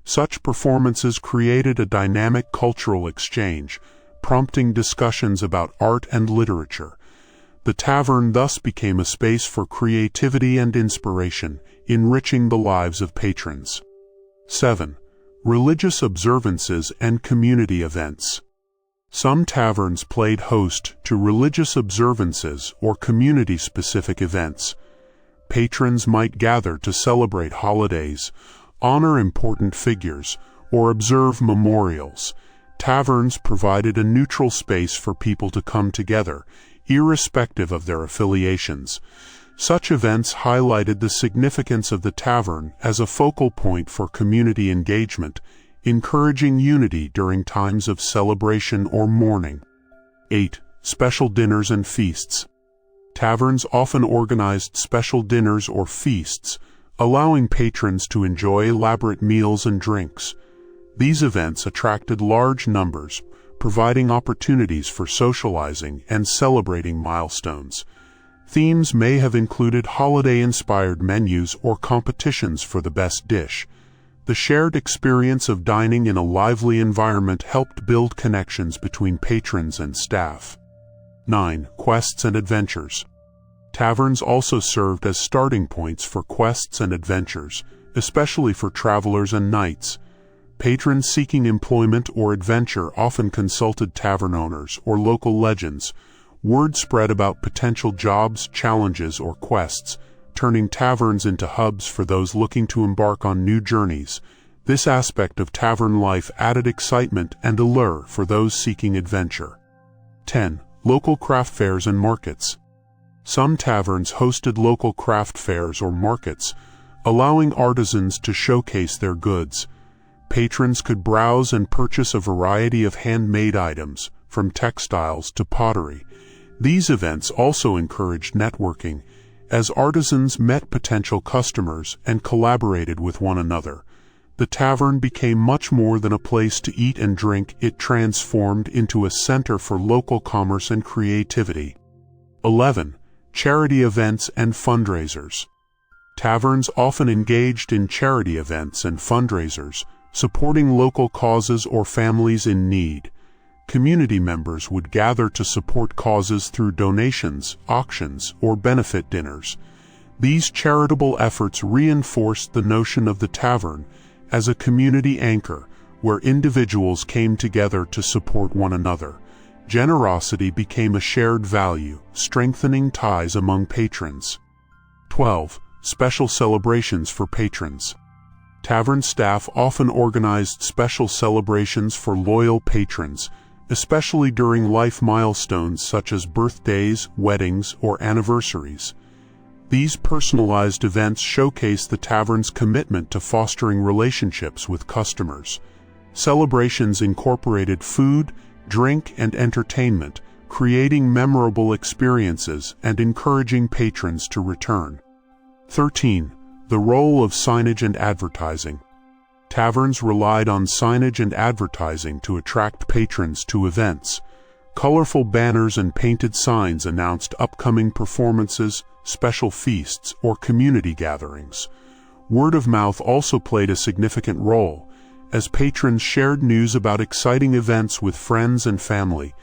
[SPEAKER 1] Such performances created a dynamic cultural exchange, prompting discussions about art and literature. The tavern thus became a space for creativity and inspiration, enriching the lives of patrons. 7. Religious observances and community events. Some taverns played host to religious observances or community-specific events. Patrons might gather to celebrate holidays, honor important figures, or observe memorials. Taverns provided a neutral space for people to come together, irrespective of their affiliations. Such events highlighted the significance of the tavern as a focal point for community engagement, encouraging unity during times of celebration or mourning. 8. Special dinners and feasts. Taverns often organized special dinners or feasts, allowing patrons to enjoy elaborate meals and drinks. These events attracted large numbers, providing opportunities for socializing and celebrating milestones. Themes may have included holiday-inspired menus or competitions for the best dish. The shared experience of dining in a lively environment helped build connections between patrons and staff. 9. Quests and adventures. Taverns also served as starting points for quests and adventures, especially for travelers and knights. Patrons seeking employment or adventure often consulted tavern owners or local legends. Word spread about potential jobs, challenges, or quests, turning taverns into hubs for those looking to embark on new journeys. This aspect of tavern life added excitement and allure for those seeking adventure. 10. Local craft fairs and markets. Some taverns hosted local craft fairs or markets, allowing artisans to showcase their goods. Patrons could browse and purchase a variety of handmade items, from textiles to pottery. These events also encouraged networking, as artisans met potential customers and collaborated with one another. The tavern became much more than a place to eat and drink. It transformed into a center for local commerce and creativity. 11. Charity events and fundraisers. Taverns often engaged in charity events and fundraisers, supporting local causes or families in need. Community members would gather to support causes through donations, auctions, or benefit dinners. These charitable efforts reinforced the notion of the tavern as a community anchor where individuals came together to support one another. Generosity became a shared value, strengthening ties among patrons. 12. Special celebrations for patrons. Tavern staff often organized special celebrations for loyal patrons, especially during life milestones such as birthdays, weddings, or anniversaries. These personalized events showcase the tavern's commitment to fostering relationships with customers. Celebrations incorporated food, drink, and entertainment, creating memorable experiences and encouraging patrons to return. 13. The role of signage and advertising. Taverns relied on signage and advertising to attract patrons to events. Colorful banners and painted signs announced upcoming performances, special feasts, or community gatherings. Word of mouth also played a significant role, as patrons shared news about exciting events with friends and family.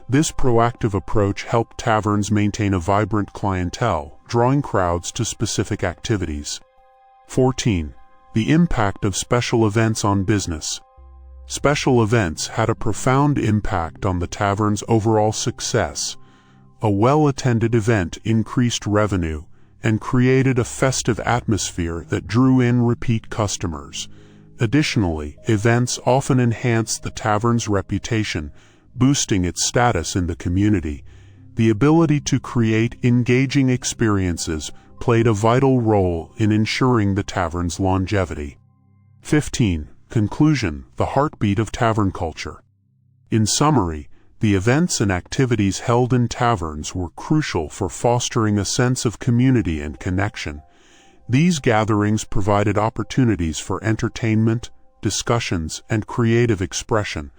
[SPEAKER 1] This proactive approach helped taverns maintain a vibrant clientele, drawing crowds to specific activities. 14. The impact of special events on business. Special events had a profound impact on the tavern's overall success. A well-attended event increased revenue and created a festive atmosphere that drew in repeat customers. Additionally, events often enhanced the tavern's reputation, boosting its status in the community. The ability to create engaging experiences played a vital role in ensuring the tavern's longevity. 15. Conclusion: the heartbeat of tavern culture. In summary, the events and activities held in taverns were crucial for fostering a sense of community and connection. These gatherings provided opportunities for entertainment, discussions, and creative expression.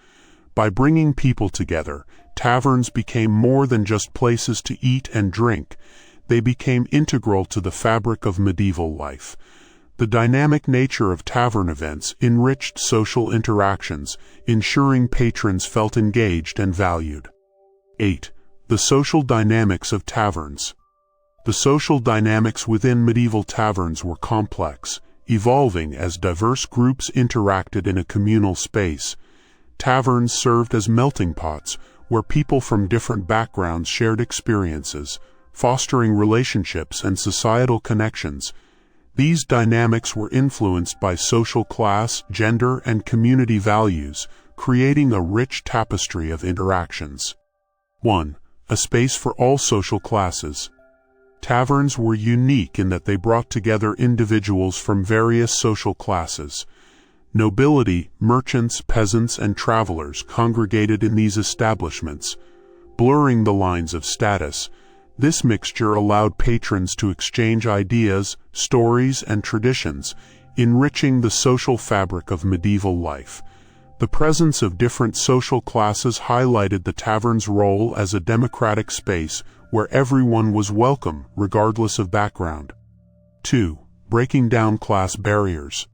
[SPEAKER 1] By bringing people together, taverns became more than just places to eat and drink. They became integral to the fabric of medieval life. The dynamic nature of tavern events enriched social interactions, ensuring patrons felt engaged and valued. 8. The social dynamics of taverns. The social dynamics within medieval taverns were complex, evolving as diverse groups interacted in a communal space. Taverns served as melting pots where people from different backgrounds shared experiences, fostering relationships and societal connections. These dynamics were influenced by social class, gender, and community values, creating a rich tapestry of interactions. 1. A space for all social classes. Taverns were unique in that they brought together individuals from various social classes. Nobility, merchants, peasants, and travelers congregated in these establishments, blurring the lines of status. This mixture allowed patrons to exchange ideas, stories, and traditions, enriching the social fabric of medieval life. The presence of different social classes highlighted the tavern's role as a democratic space where everyone was welcome, regardless of background. 2. Breaking down class barriers.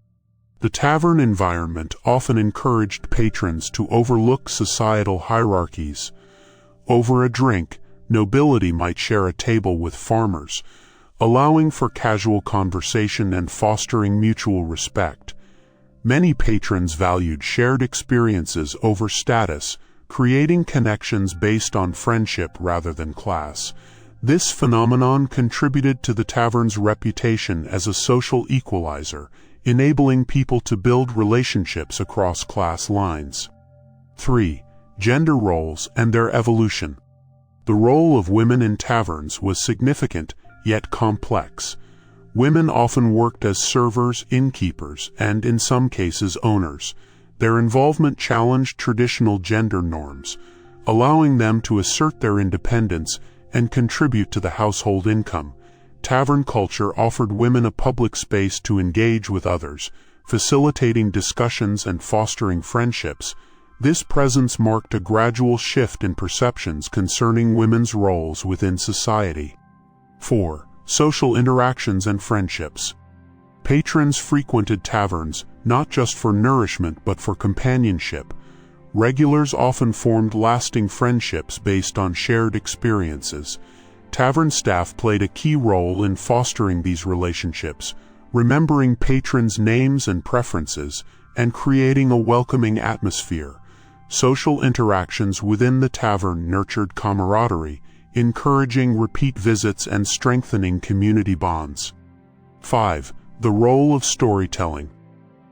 [SPEAKER 1] The tavern environment often encouraged patrons to overlook societal hierarchies. Over a drink, nobility might share a table with farmers, allowing for casual conversation and fostering mutual respect. Many patrons valued shared experiences over status, creating connections based on friendship rather than class. This phenomenon contributed to the tavern's reputation as a social equalizer, enabling people to build relationships across class lines. 3. Gender roles and their evolution. The role of women in taverns was significant, yet complex. Women often worked as servers, innkeepers, and in some cases owners. Their involvement challenged traditional gender norms, allowing them to assert their independence and contribute to the household income. Tavern culture offered women a public space to engage with others, facilitating discussions and fostering friendships. This presence marked a gradual shift in perceptions concerning women's roles within society. 4. Social interactions and friendships. Patrons frequented taverns, not just for nourishment but for companionship. Regulars often formed lasting friendships based on shared experiences. Tavern staff played a key role in fostering these relationships, remembering patrons' names and preferences, and creating a welcoming atmosphere. Social interactions within the tavern nurtured camaraderie, encouraging repeat visits and strengthening community bonds. 5. The role of storytelling.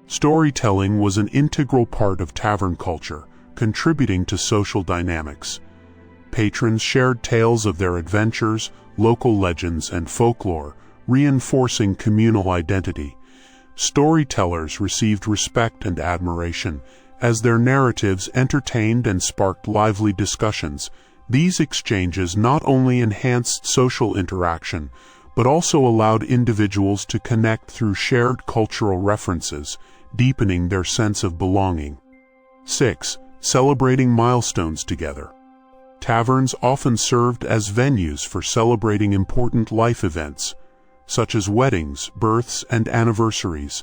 [SPEAKER 1] Storytelling was an integral part of tavern culture, contributing to social dynamics. Patrons shared tales of their adventures, local legends, and folklore, reinforcing communal identity. Storytellers received respect and admiration, as their narratives entertained and sparked lively discussions. These exchanges not only enhanced social interaction, but also allowed individuals to connect through shared cultural references, deepening their sense of belonging. 6. Celebrating milestones together. Taverns often served as venues for celebrating important life events, such as weddings, births, and anniversaries.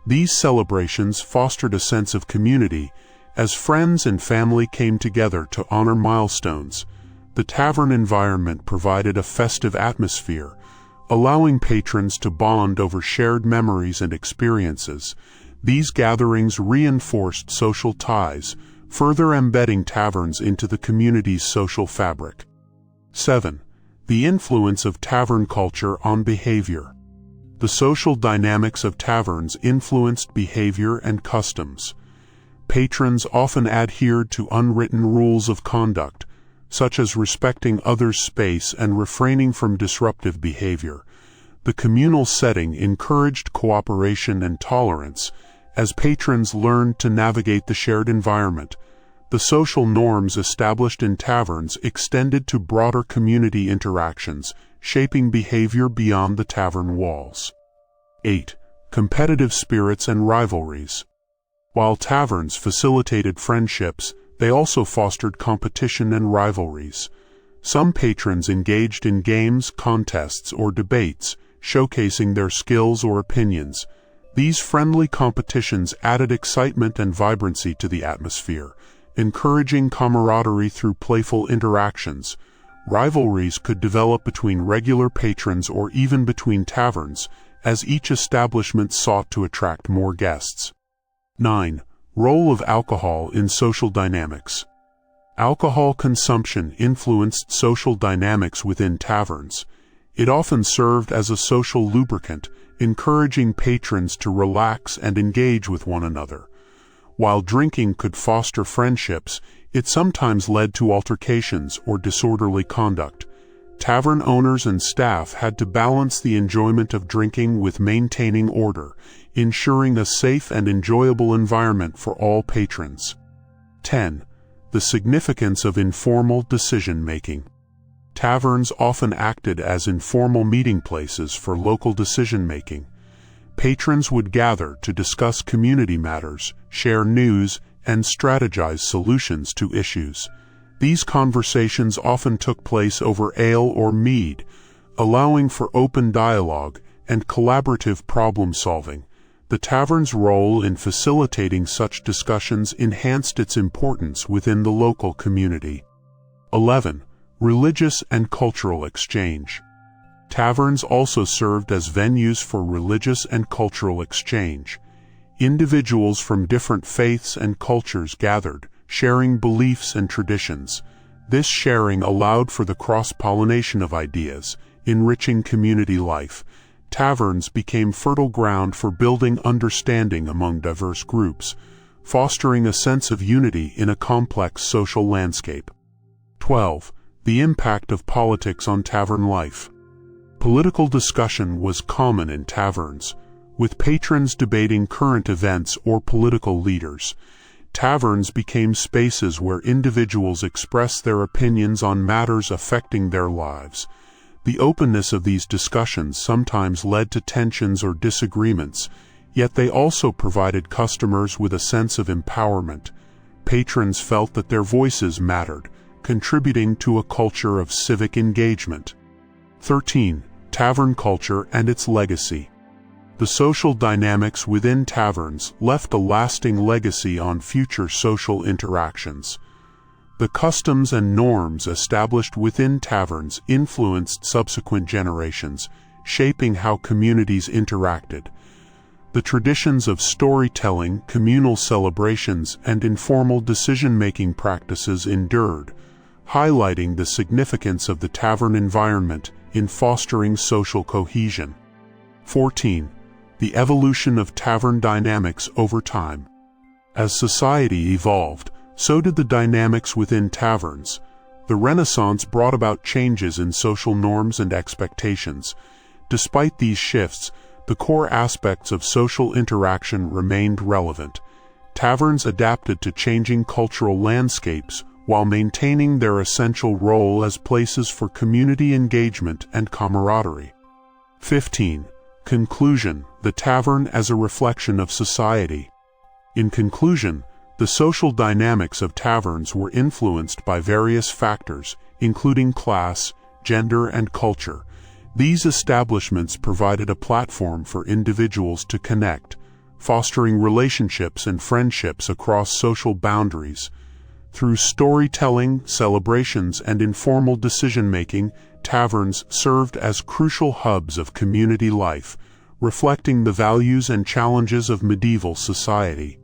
[SPEAKER 1] These celebrations fostered a sense of community, as friends and family came together to honor milestones. The tavern environment provided a festive atmosphere, allowing patrons to bond over shared memories and experiences. These gatherings reinforced social ties, further embedding taverns into the community's social fabric. 7. The influence of tavern culture on behavior. The social dynamics of taverns influenced behavior and customs. Patrons often adhered to unwritten rules of conduct, such as respecting others' space and refraining from disruptive behavior. The communal setting encouraged cooperation and tolerance, as patrons learned to navigate the shared environment. The social norms established in taverns extended to broader community interactions, shaping behavior beyond the tavern walls. 8. Competitive spirits and rivalries. While taverns facilitated friendships, they also fostered competition and rivalries. Some patrons engaged in games, contests, or debates, showcasing their skills or opinions. These friendly competitions added excitement and vibrancy to the atmosphere, encouraging camaraderie through playful interactions. Rivalries could develop between regular patrons or even between taverns, as each establishment sought to attract more guests. 9. Role of alcohol in social dynamics. Alcohol consumption influenced social dynamics within taverns. It often served as a social lubricant, encouraging patrons to relax and engage with one another. While drinking could foster friendships, it sometimes led to altercations or disorderly conduct. Tavern owners and staff had to balance the enjoyment of drinking with maintaining order, ensuring a safe and enjoyable environment for all patrons. 10. The significance of informal decision-making. Taverns often acted as informal meeting places for local decision-making. Patrons would gather to discuss community matters, share news, and strategize solutions to issues. These conversations often took place over ale or mead, allowing for open dialogue and collaborative problem-solving. The tavern's role in facilitating such discussions enhanced its importance within the local community. 11. Religious and cultural exchange. Taverns also served as venues for religious and cultural exchange. Individuals from different faiths and cultures gathered, sharing beliefs and traditions. This sharing allowed for the cross-pollination of ideas, enriching community life. Taverns became fertile ground for building understanding among diverse groups, fostering a sense of unity in a complex social landscape. 12. The impact of politics on tavern life. Political discussion was common in taverns, with patrons debating current events or political leaders. Taverns became spaces where individuals expressed their opinions on matters affecting their lives. The openness of these discussions sometimes led to tensions or disagreements, yet they also provided customers with a sense of empowerment. Patrons felt that their voices mattered, contributing to a culture of civic engagement. 13. Tavern culture and its legacy. The social dynamics within taverns left a lasting legacy on future social interactions. The customs and norms established within taverns influenced subsequent generations, shaping how communities interacted. The traditions of storytelling, communal celebrations, and informal decision-making practices endured, highlighting the significance of the tavern environment in fostering social cohesion. 14. The evolution of tavern dynamics over time. As society evolved, so did the dynamics within taverns. The Renaissance brought about changes in social norms and expectations. Despite these shifts, the core aspects of social interaction remained relevant. Taverns adapted to changing cultural landscapes while maintaining their essential role as places for community engagement and camaraderie. 15. Conclusion: the tavern as a reflection of society. In conclusion, the social dynamics of taverns were influenced by various factors, including class, gender, and culture. These establishments provided a platform for individuals to connect, fostering relationships and friendships across social boundaries. Through storytelling, celebrations, and informal decision-making, taverns served as crucial hubs of community life, reflecting the values and challenges of medieval society.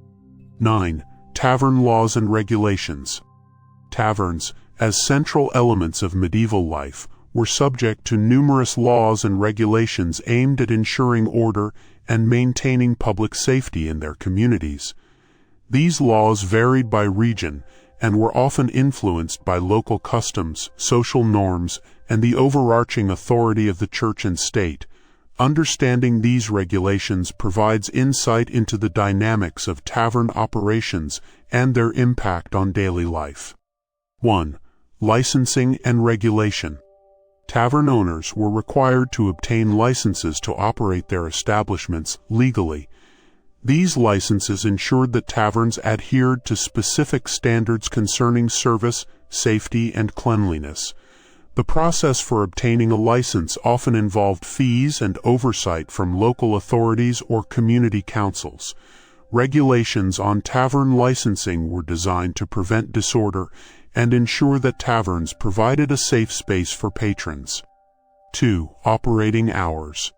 [SPEAKER 1] 9. Tavern laws and regulations. Taverns, as central elements of medieval life, were subject to numerous laws and regulations aimed at ensuring order and maintaining public safety in their communities. These laws varied by region and were often influenced by local customs, social norms, and the overarching authority of the church and state. Understanding these regulations provides insight into the dynamics of tavern operations and their impact on daily life. 1. Licensing and regulation. Tavern owners were required to obtain licenses to operate their establishments legally. These licenses ensured that taverns adhered to specific standards concerning service, safety, and cleanliness. The process for obtaining a license often involved fees and oversight from local authorities or community councils. Regulations on tavern licensing were designed to prevent disorder and ensure that taverns provided a safe space for patrons. 2. Operating hours.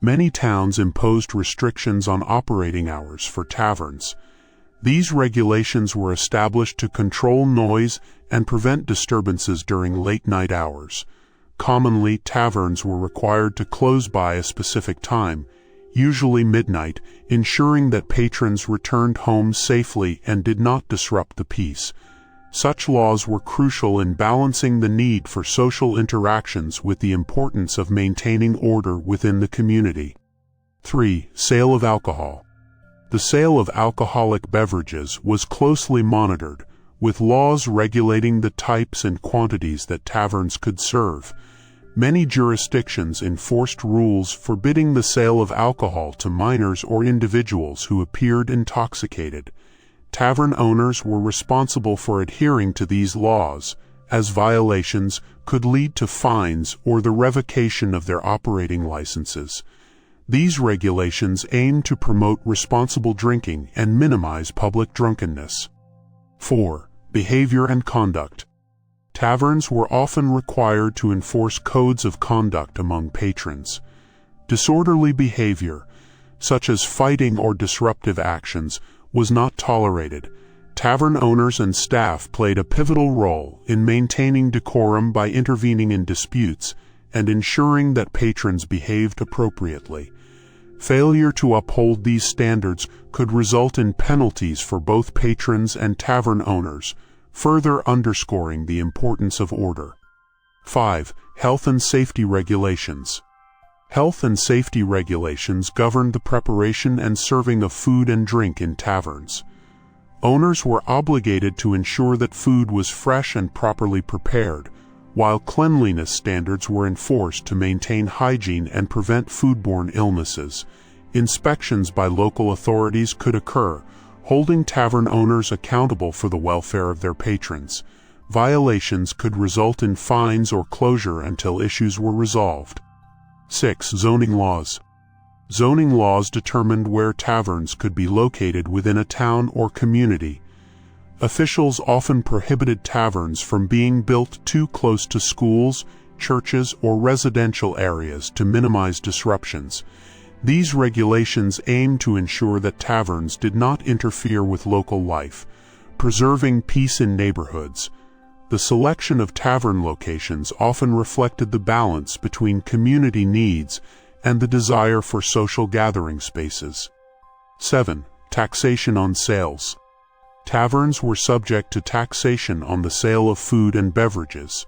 [SPEAKER 1] Many towns imposed restrictions on operating hours for taverns. These regulations were established to control noise and prevent disturbances during late-night hours. Commonly, taverns were required to close by a specific time, usually midnight, ensuring that patrons returned home safely and did not disrupt the peace. Such laws were crucial in balancing the need for social interactions with the importance of maintaining order within the community. 3. Sale of alcohol. The sale of alcoholic beverages was closely monitored, with laws regulating the types and quantities that taverns could serve. Many jurisdictions enforced rules forbidding the sale of alcohol to minors or individuals who appeared intoxicated. Tavern owners were responsible for adhering to these laws, as violations could lead to fines or the revocation of their operating licenses. These regulations aim to promote responsible drinking and minimize public drunkenness. 4. Behavior and conduct. Taverns were often required to enforce codes of conduct among patrons. Disorderly behavior, such as fighting or disruptive actions, was not tolerated. Tavern owners and staff played a pivotal role in maintaining decorum by intervening in disputes and ensuring that patrons behaved appropriately. Failure to uphold these standards could result in penalties for both patrons and tavern owners, further underscoring the importance of order. 5. Health and safety regulations. Health and safety regulations governed the preparation and serving of food and drink in taverns. Owners were obligated to ensure that food was fresh and properly prepared, while cleanliness standards were enforced to maintain hygiene and prevent foodborne illnesses. Inspections by local authorities could occur, holding tavern owners accountable for the welfare of their patrons. Violations could result in fines or closure until issues were resolved. 6. Zoning laws. Zoning laws determined where taverns could be located within a town or community. Officials often prohibited taverns from being built too close to schools, churches, or residential areas to minimize disruptions. These regulations aimed to ensure that taverns did not interfere with local life, preserving peace in neighborhoods. The selection of tavern locations often reflected the balance between community needs and the desire for social gathering spaces. 7. Taxation on sales. Taverns were subject to taxation on the sale of food and beverages.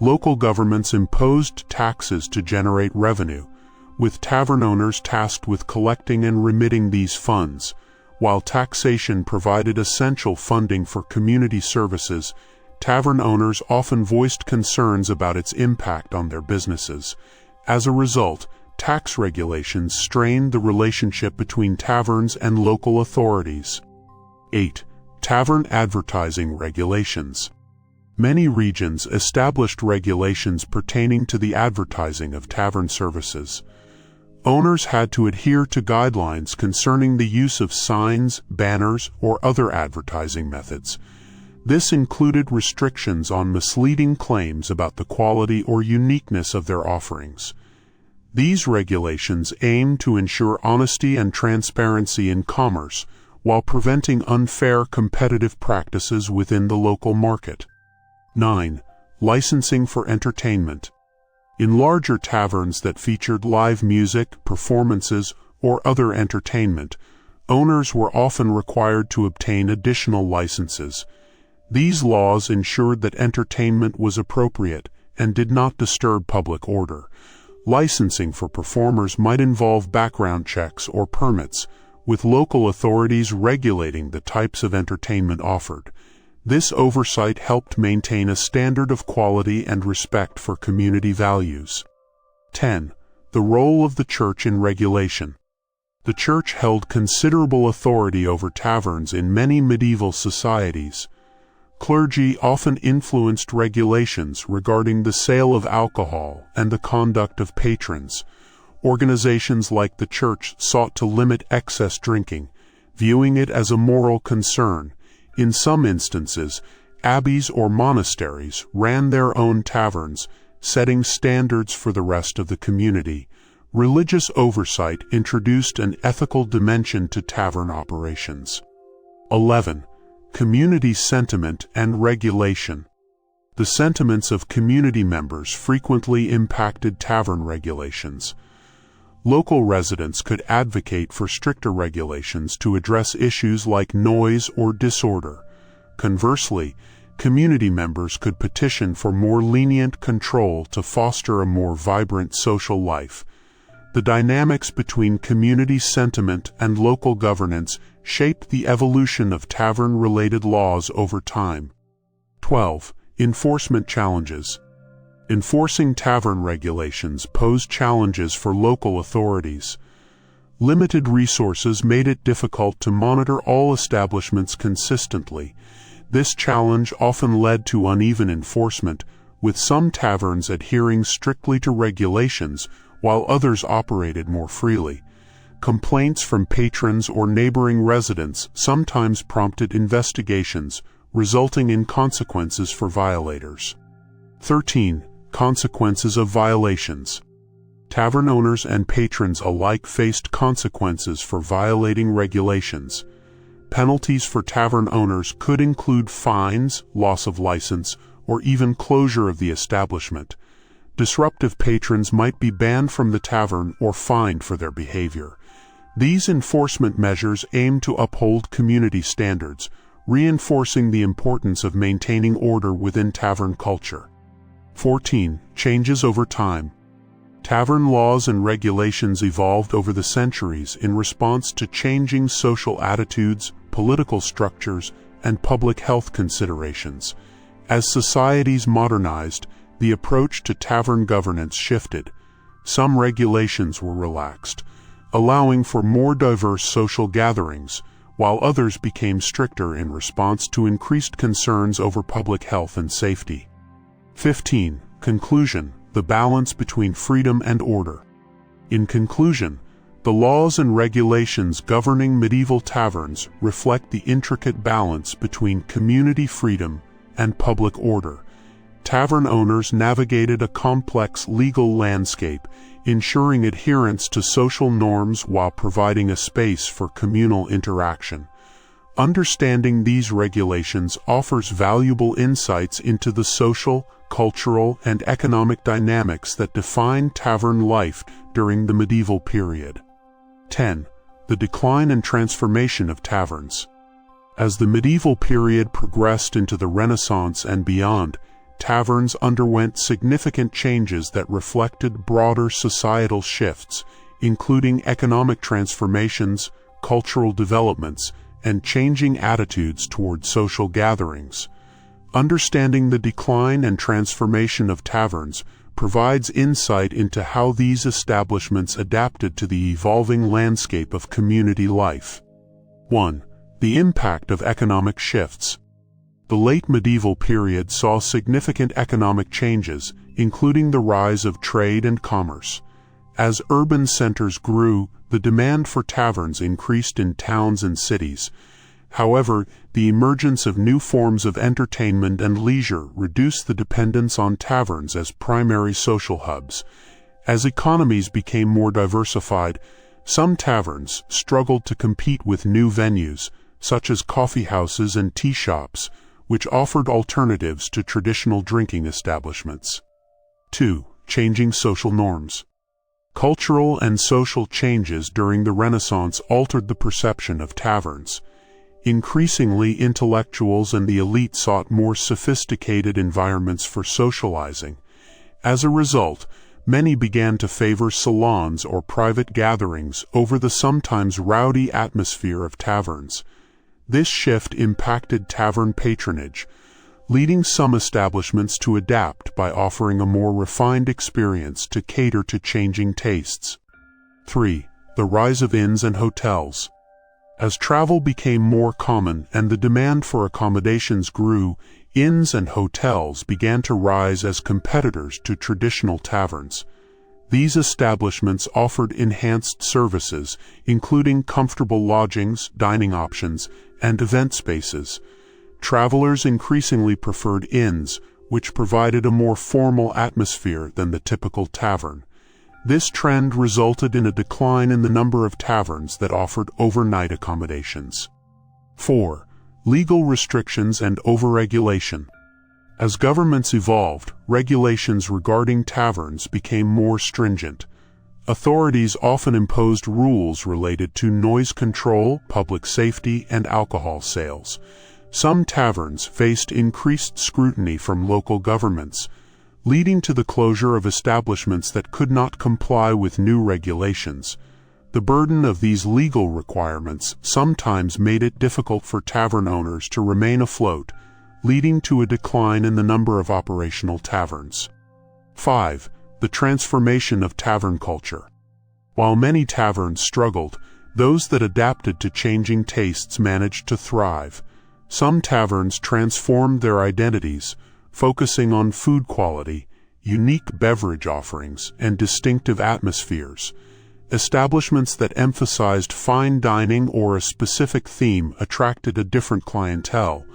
[SPEAKER 1] Local governments imposed taxes to generate revenue, with tavern owners tasked with collecting and remitting these funds. While taxation provided essential funding for community services, tavern owners often voiced concerns about its impact on their businesses. As a result, tax regulations strained the relationship between taverns and local authorities. 8. Tavern advertising regulations. Many regions established regulations pertaining to the advertising of tavern services. Owners had to adhere to guidelines concerning the use of signs, banners, or other advertising methods. This included restrictions on misleading claims about the quality or uniqueness of their offerings. These regulations aim to ensure honesty and transparency in commerce, while preventing unfair competitive practices within the local market. 9. Licensing for entertainment. In larger taverns that featured live music, performances, or other entertainment, owners were often required to obtain additional licenses. These laws ensured that entertainment was appropriate and did not disturb public order. Licensing for performers might involve background checks or permits, with local authorities regulating the types of entertainment offered. This oversight helped maintain a standard of quality and respect for community values. 10. The role of the church in regulation. The church held considerable authority over taverns in many medieval societies. Clergy often influenced regulations regarding the sale of alcohol and the conduct of patrons. Organizations like the church sought to limit excess drinking, viewing it as a moral concern. In some instances, abbeys or monasteries ran their own taverns, setting standards for the rest of the community. Religious oversight introduced an ethical dimension to tavern operations. 11. Community sentiment and regulation. The sentiments of community members frequently impacted tavern regulations. Local residents could advocate for stricter regulations to address issues like noise or disorder. Conversely, community members could petition for more lenient control to foster a more vibrant social life. The dynamics between community sentiment and local governance shaped the evolution of tavern-related laws over time. 12. Enforcement challenges. Enforcing tavern regulations posed challenges for local authorities. Limited resources made it difficult to monitor all establishments consistently. This challenge often led to uneven enforcement, with some taverns adhering strictly to regulations while others operated more freely. Complaints from patrons or neighboring residents sometimes prompted investigations, resulting in consequences for violators. 13. Consequences of violations. Tavern owners and patrons alike faced consequences for violating regulations. Penalties for tavern owners could include fines, loss of license, or even closure of the establishment. Disruptive patrons might be banned from the tavern or fined for their behavior. These enforcement measures aim to uphold community standards, reinforcing the importance of maintaining order within tavern culture. 14. Changes over time. Tavern laws and regulations evolved over the centuries in response to changing social attitudes, political structures, and public health considerations. As societies modernized, the approach to tavern governance shifted. Some regulations were relaxed, allowing for more diverse social gatherings, while others became stricter in response to increased concerns over public health and safety. 15. Conclusion: the balance between freedom and order. In conclusion, the laws and regulations governing medieval taverns reflect the intricate balance between community freedom and public order. Tavern owners navigated a complex legal landscape, ensuring adherence to social norms while providing a space for communal interaction. Understanding these regulations offers valuable insights into the social, cultural, and economic dynamics that define tavern life during the medieval period. 10. The decline and transformation of taverns. As the medieval period progressed into the Renaissance and beyond, taverns underwent significant changes that reflected broader societal shifts, including economic transformations, cultural developments, and changing attitudes toward social gatherings. Understanding the decline and transformation of taverns provides insight into how these establishments adapted to the evolving landscape of community life. 1. The impact of economic shifts. The late medieval period saw significant economic changes, including the rise of trade and commerce. As urban centers grew, the demand for taverns increased in towns and cities. However, the emergence of new forms of entertainment and leisure reduced the dependence on taverns as primary social hubs. As economies became more diversified, some taverns struggled to compete with new venues, such as coffee houses and tea shops, which offered alternatives to traditional drinking establishments. 2. Changing social norms. Cultural and social changes during the Renaissance altered the perception of taverns. Increasingly, intellectuals and the elite sought more sophisticated environments for socializing. As a result, many began to favor salons or private gatherings over the sometimes rowdy atmosphere of taverns. This shift impacted tavern patronage, leading some establishments to adapt by offering a more refined experience to cater to changing tastes. 3. The rise of inns and hotels. As travel became more common and the demand for accommodations grew, inns and hotels began to rise as competitors to traditional taverns. These establishments offered enhanced services, including comfortable lodgings, dining options, and event spaces. Travelers increasingly preferred inns, which provided a more formal atmosphere than the typical tavern. This trend resulted in a decline in the number of taverns that offered overnight accommodations. 4. Legal restrictions and overregulation. As governments evolved, regulations regarding taverns became more stringent. Authorities often imposed rules related to noise control, public safety, and alcohol sales. Some taverns faced increased scrutiny from local governments, leading to the closure of establishments that could not comply with new regulations. The burden of these legal requirements sometimes made it difficult for tavern owners to remain afloat, leading to a decline in the number of operational taverns. 5. The transformation of tavern culture. While many taverns struggled, those that adapted to changing tastes managed to thrive. Some taverns transformed their identities, focusing on food quality, unique beverage offerings, and distinctive atmospheres. Establishments that emphasized fine dining or a specific theme attracted a different clientele,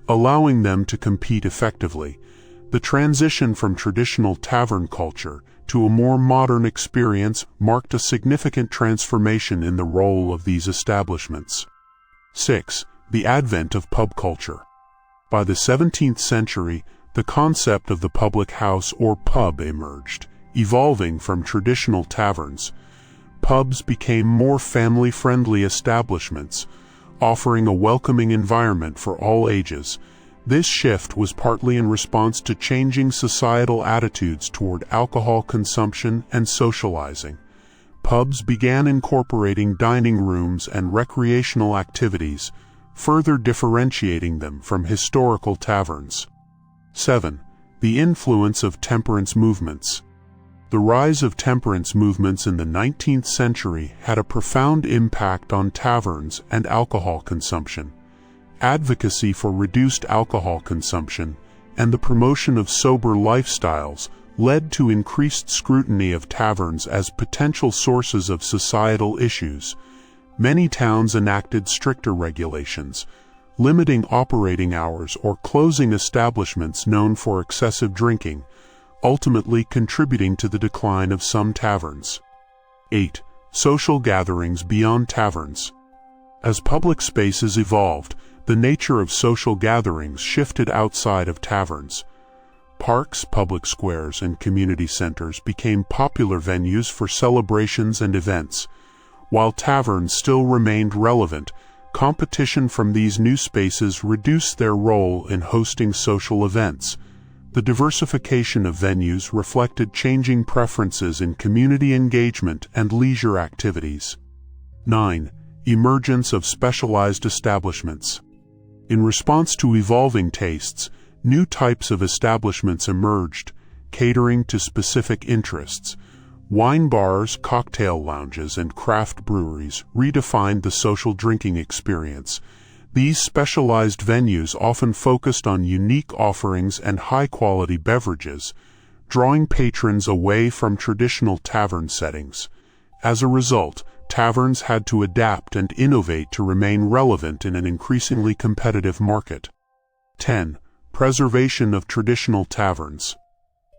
[SPEAKER 1] allowing them to compete effectively. The transition from traditional tavern culture to a more modern experience marked a significant transformation in the role of these establishments. 6. The advent of pub culture. By the 17th century, the concept of the public house or pub emerged, evolving from traditional taverns. Pubs became more family-friendly establishments, offering a welcoming environment for all ages. This shift was partly in response to changing societal attitudes toward alcohol consumption and socializing. Pubs began incorporating dining rooms and recreational activities, further differentiating them from historical taverns. 7. The influence of temperance movements. The rise of temperance movements in the 19th century had a profound impact on taverns and alcohol consumption. Advocacy for reduced alcohol consumption and the promotion of sober lifestyles led to increased scrutiny of taverns as potential sources of societal issues. Many towns enacted stricter regulations, limiting operating hours or closing establishments known for excessive drinking, ultimately contributing to the decline of some taverns. 8. Social gatherings beyond taverns. As public spaces evolved, the nature of social gatherings shifted outside of taverns. Parks, public squares, and community centers became popular venues for celebrations and events. While taverns still remained relevant, competition from these new spaces reduced their role in hosting social events. The diversification of venues reflected changing preferences in community engagement and leisure activities. 9. Emergence of specialized establishments. In response to evolving tastes, new types of establishments emerged, catering to specific interests. Wine bars, cocktail lounges, and craft breweries redefined the social drinking experience. These specialized venues often focused on unique offerings and high-quality beverages, drawing patrons away from traditional tavern settings. As a result, taverns had to adapt and innovate to remain relevant in an increasingly competitive market. 10. Preservation of traditional taverns.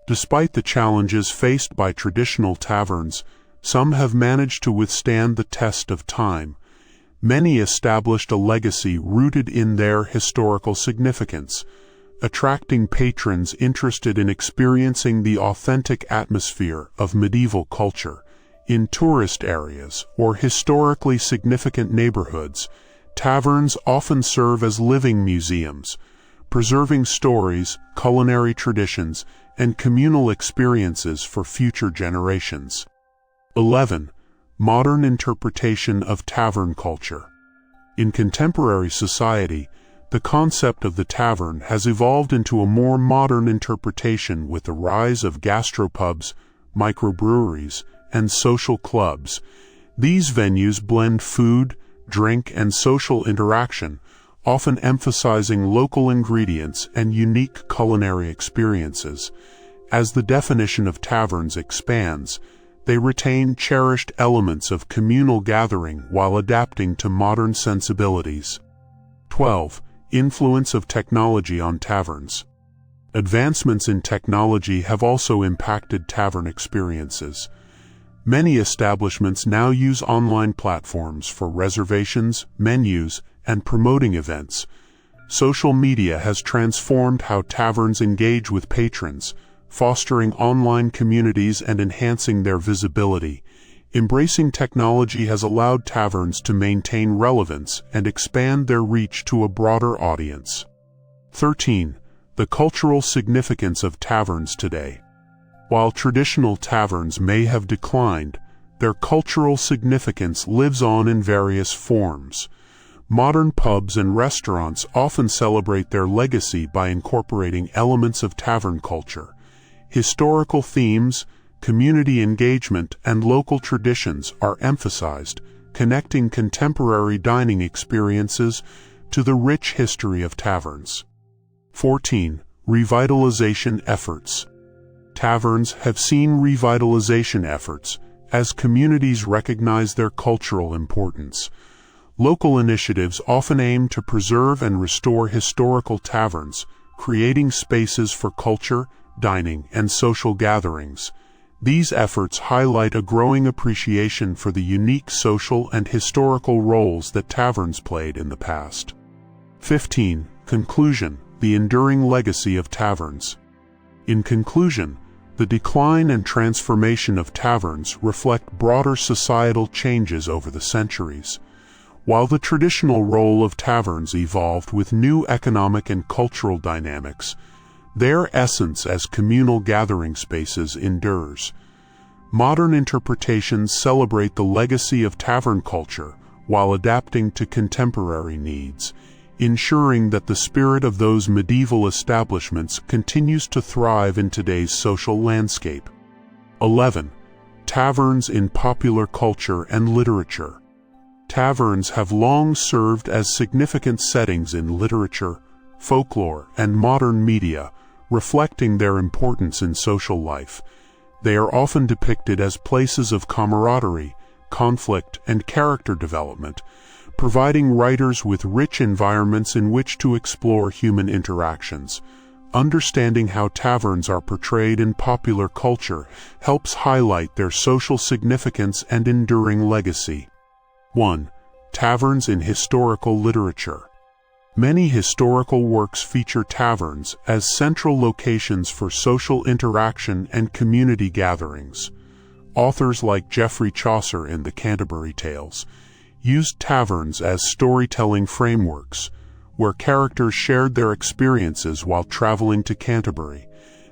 [SPEAKER 1] Despite the challenges faced by traditional taverns, some have managed to withstand the test of time. Many established a legacy rooted in their historical significance, attracting patrons interested in experiencing the authentic atmosphere of medieval culture. In tourist areas or historically significant neighborhoods, taverns often serve as living museums, preserving stories, culinary traditions, and communal experiences for future generations. 11. Modern interpretation of tavern culture. In contemporary society, the concept of the tavern has evolved into a more modern interpretation with the rise of gastropubs, microbreweries, and social clubs. These venues blend food, drink, and social interaction, often emphasizing local ingredients and unique culinary experiences. As the definition of taverns expands, they retain cherished elements of communal gathering while adapting to modern sensibilities. 12. Influence of technology on taverns. Advancements in technology have also impacted tavern experiences. Many establishments now use online platforms for reservations, menus, and promoting events. Social media has transformed how taverns engage with patrons, fostering online communities and enhancing their visibility. Embracing technology has allowed taverns to maintain relevance and expand their reach to a broader audience. 13. The cultural significance of taverns today. While traditional taverns may have declined, their cultural significance lives on in various forms. Modern pubs and restaurants often celebrate their legacy by incorporating elements of tavern culture. Historical themes, community engagement, and local traditions are emphasized, connecting contemporary dining experiences to the rich history of taverns. 14. Revitalization efforts. Taverns have seen revitalization efforts as communities recognize their cultural importance. Local initiatives often aim to preserve and restore historical taverns, creating spaces for culture, dining, and social gatherings. These efforts highlight a growing appreciation for the unique social and historical roles that taverns played in the past. 15. Conclusion: the enduring legacy of taverns. In conclusion, the decline and transformation of taverns reflect broader societal changes over the centuries. While the traditional role of taverns evolved with new economic and cultural dynamics, their essence as communal gathering spaces endures. Modern interpretations celebrate the legacy of tavern culture while adapting to contemporary needs, ensuring that the spirit of those medieval establishments continues to thrive in today's social landscape. 11. Taverns in popular culture and literature. Taverns have long served as significant settings in literature, folklore, and modern media, reflecting their importance in social life. They are often depicted as places of camaraderie, conflict, and character development, providing writers with rich environments in which to explore human interactions. Understanding how taverns are portrayed in popular culture helps highlight their social significance and enduring legacy. 1. Taverns in historical literature. Many historical works feature taverns as central locations for social interaction and community gatherings. Authors like Geoffrey Chaucer in the Canterbury Tales used taverns as storytelling frameworks, where characters shared their experiences while traveling to Canterbury.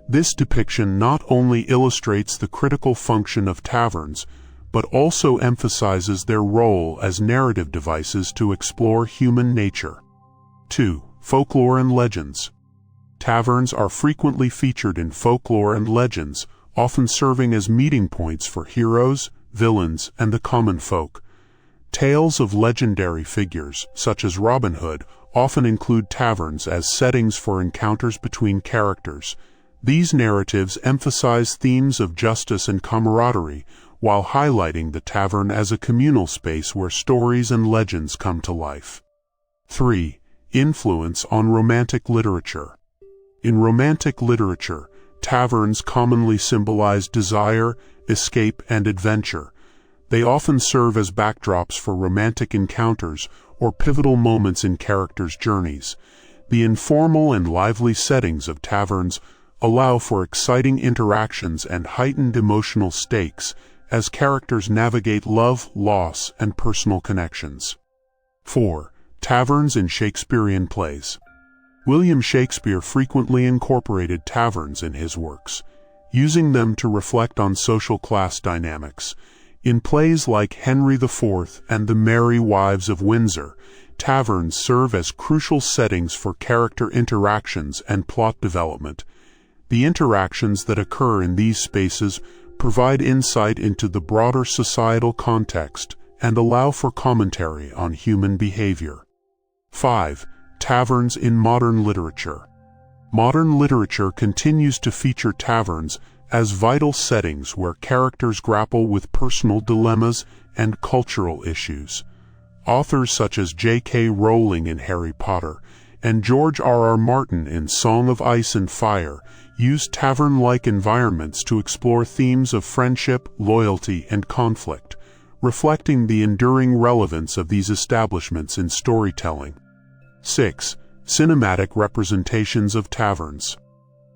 [SPEAKER 1] This depiction not only illustrates the critical function of taverns, but also emphasizes their role as narrative devices to explore human nature. 2. Folklore and legends. Taverns are frequently featured in folklore and legends, often serving as meeting points for heroes, villains, and the common folk. Tales of legendary figures, such as Robin Hood, often include taverns as settings for encounters between characters. These narratives emphasize themes of justice and camaraderie, while highlighting the tavern as a communal space where stories and legends come to life. 3. Influence on romantic literature. In romantic literature, taverns commonly symbolize desire, escape, and adventure. They often serve as backdrops for romantic encounters or pivotal moments in characters' journeys. The informal and lively settings of taverns allow for exciting interactions and heightened emotional stakes as characters navigate love, loss, and personal connections. 4. Taverns in Shakespearean plays. William Shakespeare frequently incorporated taverns in his works, using them to reflect on social class dynamics. In plays like Henry IV and The Merry Wives of Windsor, taverns serve as crucial settings for character interactions and plot development. The interactions that occur in these spaces provide insight into the broader societal context and allow for commentary on human behavior. 5. Taverns in modern literature. Modern literature continues to feature taverns as vital settings where characters grapple with personal dilemmas and cultural issues. Authors such as J.K. Rowling in Harry Potter and George R.R. Martin in Song of Ice and Fire use tavern-like environments to explore themes of friendship, loyalty, and conflict, reflecting the enduring relevance of these establishments in storytelling. 6. Cinematic representations of taverns.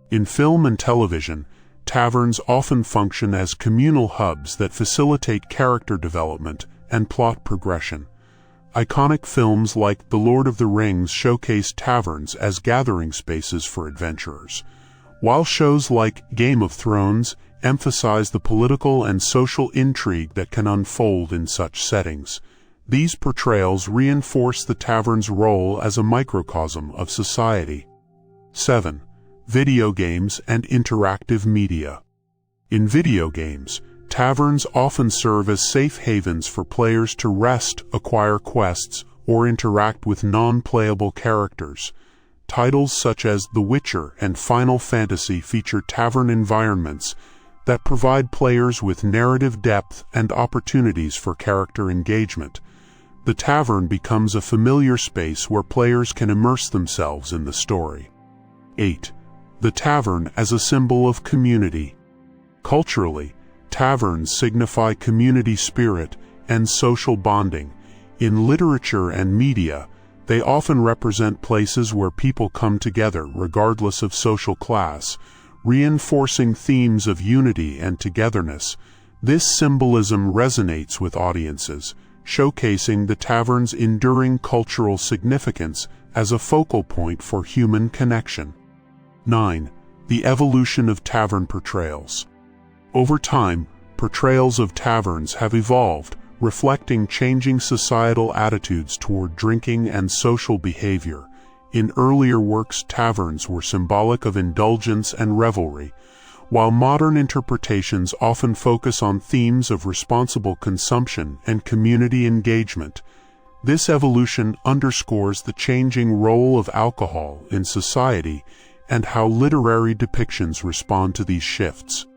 [SPEAKER 1] In film and television, taverns often function as communal hubs that facilitate character development and plot progression. Iconic films like The Lord of the Rings showcase taverns as gathering spaces for adventurers, while shows like Game of Thrones emphasize the political and social intrigue that can unfold in such settings. These portrayals reinforce the tavern's role as a microcosm of society. 7. Video games and interactive media. In video games, taverns often serve as safe havens for players to rest, acquire quests, or interact with non-playable characters. Titles such as The Witcher and Final Fantasy feature tavern environments that provide players with narrative depth and opportunities for character engagement. The tavern becomes a familiar space where players can immerse themselves in the story. 8. The tavern as a symbol of community. Culturally, taverns signify community spirit and social bonding. In literature and media, they often represent places where people come together regardless of social class, reinforcing themes of unity and togetherness. This symbolism resonates with audiences, showcasing the tavern's enduring cultural significance as a focal point for human connection. 9. The evolution of tavern portrayals. Over time, portrayals of taverns have evolved, reflecting changing societal attitudes toward drinking and social behavior. In earlier works, taverns were symbolic of indulgence and revelry, while modern interpretations often focus on themes of responsible consumption and community engagement. This evolution underscores the changing role of alcohol in society and how literary depictions respond to these shifts.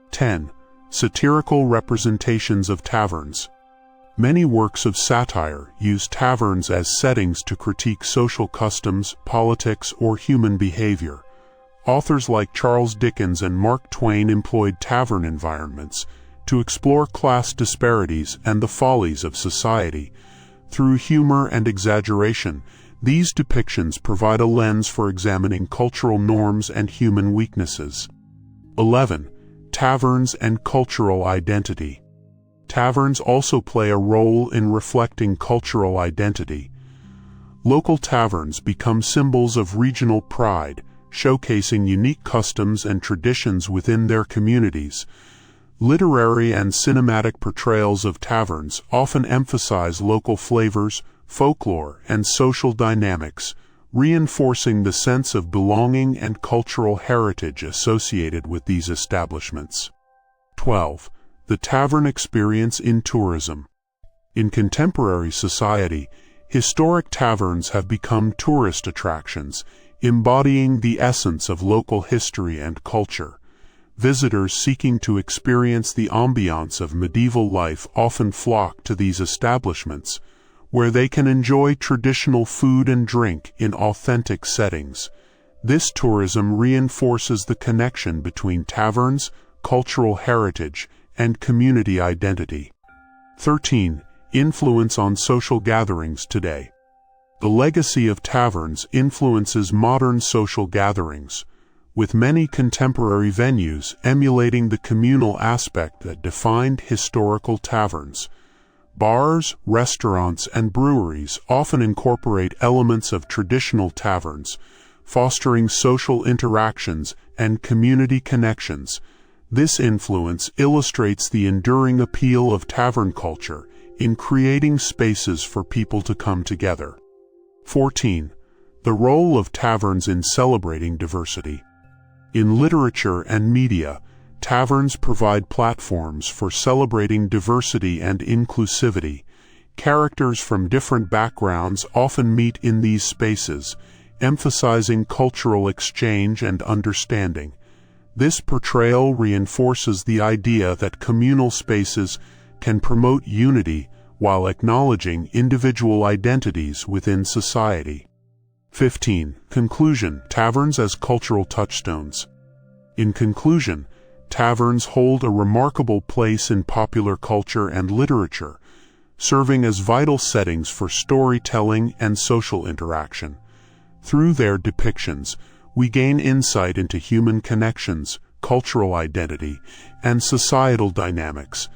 [SPEAKER 1] 10. Satirical representations of taverns. Many works of satire use taverns as settings to critique social customs, politics, or human behavior. Authors like Charles Dickens and Mark Twain employed tavern environments to explore class disparities and the follies of society. Through humor and exaggeration, these depictions provide a lens for examining cultural norms and human weaknesses. 11. Taverns and cultural identity. Taverns also play a role in reflecting cultural identity. Local taverns become symbols of regional pride, showcasing unique customs and traditions within their communities. Literary and cinematic portrayals of taverns often emphasize local flavors, folklore, and social dynamics, reinforcing the sense of belonging and cultural heritage associated with these establishments. 12. The tavern experience in tourism. In contemporary society, historic taverns have become tourist attractions, embodying the essence of local history and culture. Visitors seeking to experience the ambiance of medieval life often flock to these establishments, where they can enjoy traditional food and drink in authentic settings. This tourism reinforces the connection between taverns, cultural heritage, and community identity. 13. Influence on social gatherings today. The legacy of taverns influences modern social gatherings, with many contemporary venues emulating the communal aspect that defined historical taverns. Bars, restaurants, and breweries often incorporate elements of traditional taverns, fostering social interactions and community connections. This influence illustrates the enduring appeal of tavern culture in creating spaces for people to come together. 14. The role of taverns in celebrating diversity. In literature and media, taverns provide platforms for celebrating diversity and inclusivity. Characters from different backgrounds often meet in these spaces, emphasizing cultural exchange and understanding. This portrayal reinforces the idea that communal spaces can promote unity while acknowledging individual identities within society. 15. Conclusion. Taverns as cultural touchstones. In conclusion, taverns hold a remarkable place in popular culture and literature, serving as vital settings for storytelling and social interaction. Through their depictions, we gain insight into human connections, cultural identity, and societal dynamics.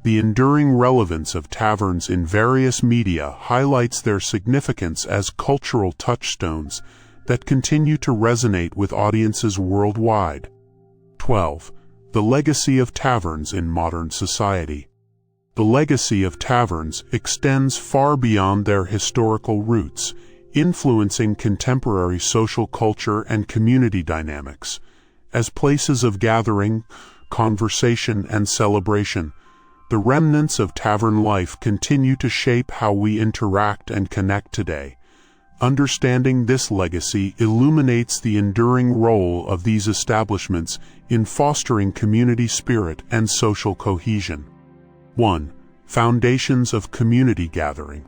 [SPEAKER 1] The enduring relevance of taverns in various media highlights their significance as cultural touchstones that continue to resonate with audiences worldwide. 12. The legacy of taverns in modern society. The legacy of taverns extends far beyond their historical roots, influencing contemporary social culture and community dynamics. As places of gathering, conversation, and celebration, the remnants of tavern life continue to shape how we interact and connect today. Understanding this legacy illuminates the enduring role of these establishments in fostering community spirit and social cohesion. 1. Foundations of community gathering.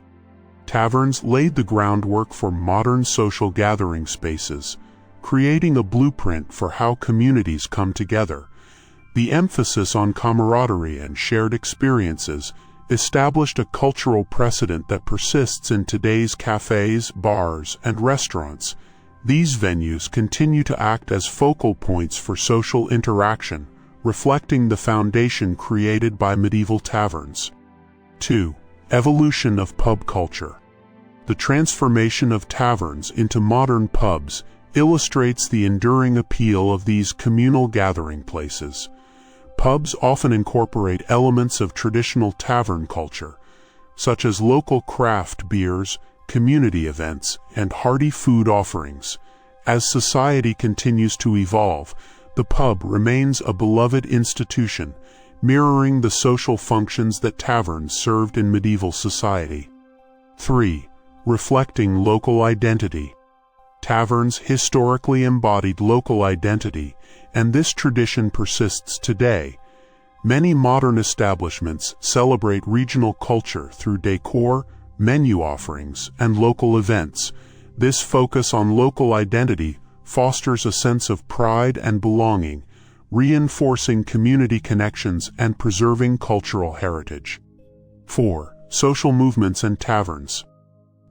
[SPEAKER 1] Taverns laid the groundwork for modern social gathering spaces, creating a blueprint for how communities come together. The emphasis on camaraderie and shared experiences established a cultural precedent that persists in today's cafes, bars, and restaurants. These venues continue to act as focal points for social interaction, reflecting the foundation created by medieval taverns. 2. Evolution of pub culture. The transformation of taverns into modern pubs illustrates the enduring appeal of these communal gathering places. Pubs often incorporate elements of traditional tavern culture, such as local craft beers, community events, and hearty food offerings. As society continues to evolve, the pub remains a beloved institution, mirroring the social functions that taverns served in medieval society. 3. Reflecting local identity. Taverns historically embodied local identity, and this tradition persists today. Many modern establishments celebrate regional culture through decor, menu offerings, and local events. This focus on local identity fosters a sense of pride and belonging, reinforcing community connections and preserving cultural heritage. 4. Social movements and taverns.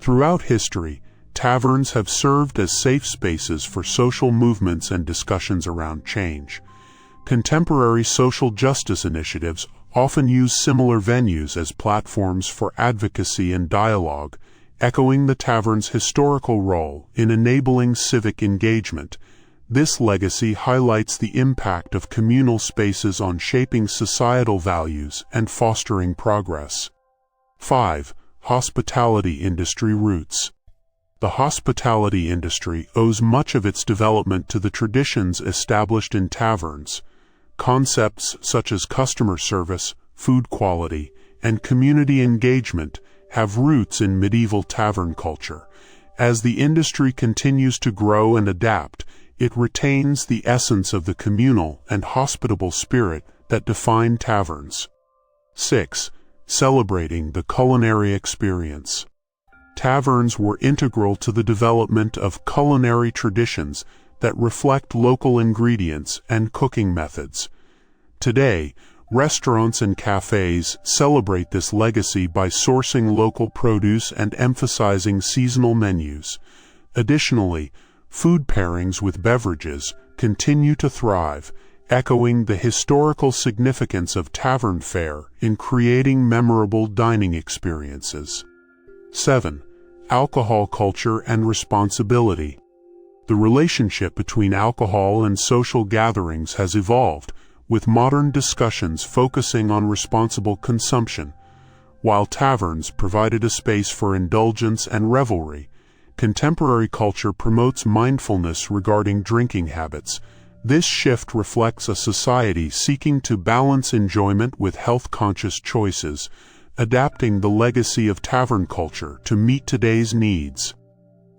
[SPEAKER 1] Throughout history, taverns have served as safe spaces for social movements and discussions around change. Contemporary social justice initiatives often use similar venues as platforms for advocacy and dialogue, echoing the tavern's historical role in enabling civic engagement. This legacy highlights the impact of communal spaces on shaping societal values and fostering progress. 5. Hospitality industry roots. The hospitality industry owes much of its development to the traditions established in taverns. Concepts such as customer service, food quality, and community engagement have roots in medieval tavern culture. As the industry continues to grow and adapt, it retains the essence of the communal and hospitable spirit that define taverns. 6. Celebrating the culinary experience. Taverns were integral to the development of culinary traditions that reflect local ingredients and cooking methods. Today, restaurants and cafes celebrate this legacy by sourcing local produce and emphasizing seasonal menus. Additionally, food pairings with beverages continue to thrive, echoing the historical significance of tavern fare in creating memorable dining experiences. 7. Alcohol culture and responsibility. The relationship between alcohol and social gatherings has evolved, with modern discussions focusing on responsible consumption. While taverns provided a space for indulgence and revelry, contemporary culture promotes mindfulness regarding drinking habits. This shift reflects a society seeking to balance enjoyment with health-conscious choices, adapting the legacy of tavern culture to meet today's needs.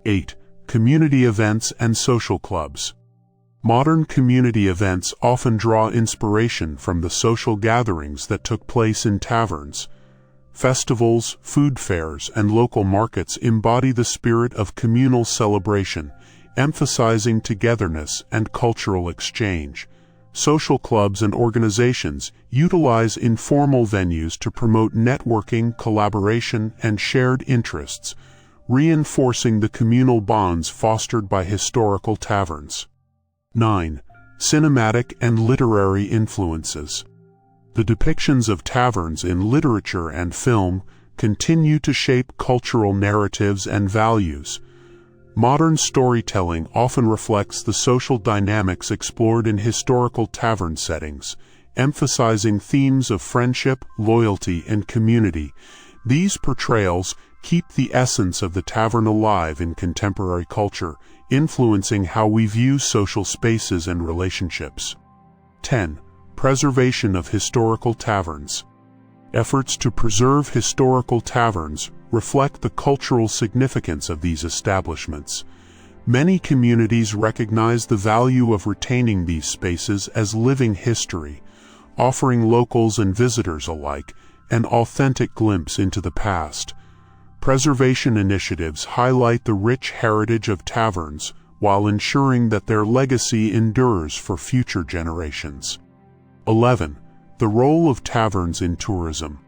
[SPEAKER 1] 8. Community events and social clubs. Modern community events often draw inspiration from the social gatherings that took place in taverns. Festivals, food fairs, and local markets embody the spirit of communal celebration, emphasizing togetherness and cultural exchange. Social clubs and organizations utilize informal venues to promote networking, collaboration, and shared interests, reinforcing the communal bonds fostered by historical taverns. 9. Cinematic and literary influences. The depictions of taverns in literature and film continue to shape cultural narratives and values. Modern storytelling often reflects the social dynamics explored in historical tavern settings, emphasizing themes of friendship, loyalty, and community. These portrayals keep the essence of the tavern alive in contemporary culture, influencing how we view social spaces and relationships. 10. Preservation of historical taverns. Efforts to preserve historical taverns reflect the cultural significance of these establishments. Many communities recognize the value of retaining these spaces as living history, offering locals and visitors alike an authentic glimpse into the past. Preservation initiatives highlight the rich heritage of taverns while ensuring that their legacy endures for future generations. 11. The role of taverns in tourism.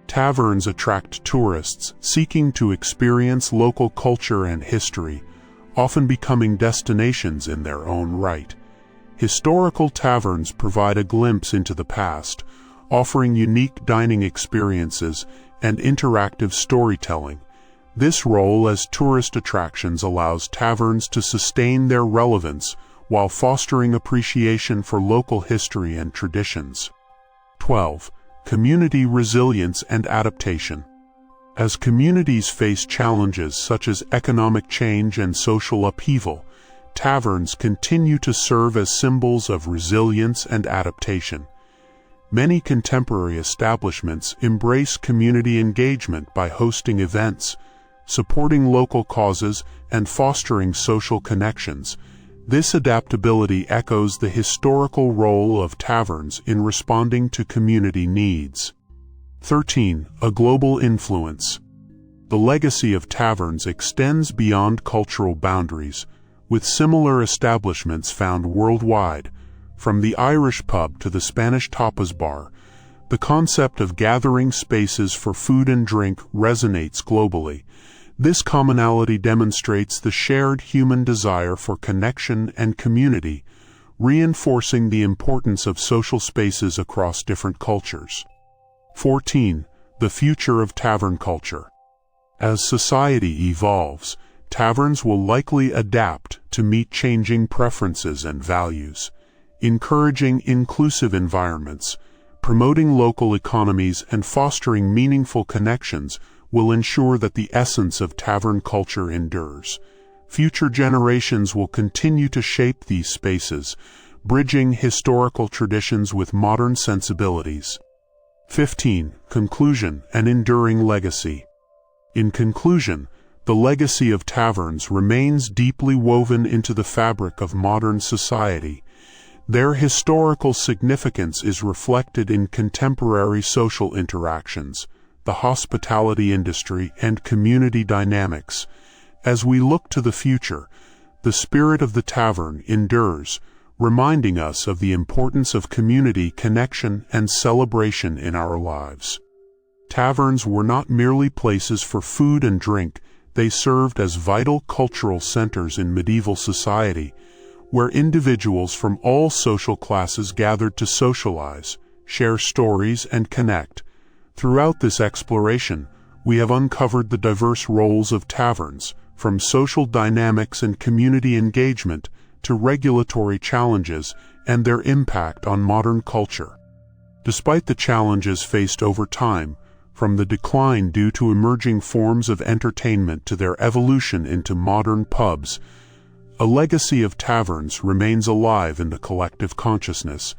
[SPEAKER 1] Taverns attract tourists seeking to experience local culture and history, often becoming destinations in their own right. Historical taverns provide a glimpse into the past, offering unique dining experiences and interactive storytelling. This role as tourist attractions allows taverns to sustain their relevance while fostering appreciation for local history and traditions. 12. Community resilience and adaptation. As communities face challenges such as economic change and social upheaval, taverns continue to serve as symbols of resilience and adaptation. Many contemporary establishments embrace community engagement by hosting events, supporting local causes, and fostering social connections. This adaptability echoes the historical role of taverns in responding to community needs. 13. A global influence. The legacy of taverns extends beyond cultural boundaries, with similar establishments found worldwide. From the Irish pub to the Spanish tapas bar, the concept of gathering spaces for food and drink resonates globally. This commonality demonstrates the shared human desire for connection and community, reinforcing the importance of social spaces across different cultures. 14. The future of tavern culture. As society evolves, taverns will likely adapt to meet changing preferences and values. Encouraging inclusive environments, promoting local economies, and fostering meaningful connections will ensure that the essence of tavern culture endures. Future generations will continue to shape these spaces, bridging historical traditions with modern sensibilities. 15. Conclusion and enduring legacy. In conclusion, the legacy of taverns remains deeply woven into the fabric of modern society. Their historical significance is reflected in contemporary social interactions, the hospitality industry, and community dynamics. As we look to the future, the spirit of the tavern endures, reminding us of the importance of community connection and celebration in our lives. Taverns were not merely places for food and drink, they served as vital cultural centers in medieval society, where individuals from all social classes gathered to socialize, share stories, and connect. Throughout this exploration, we have uncovered the diverse roles of taverns, from social dynamics and community engagement to regulatory challenges and their impact on modern culture. Despite the challenges faced over time, from the decline due to emerging forms of entertainment to their evolution into modern pubs, a legacy of taverns remains alive in the collective consciousness.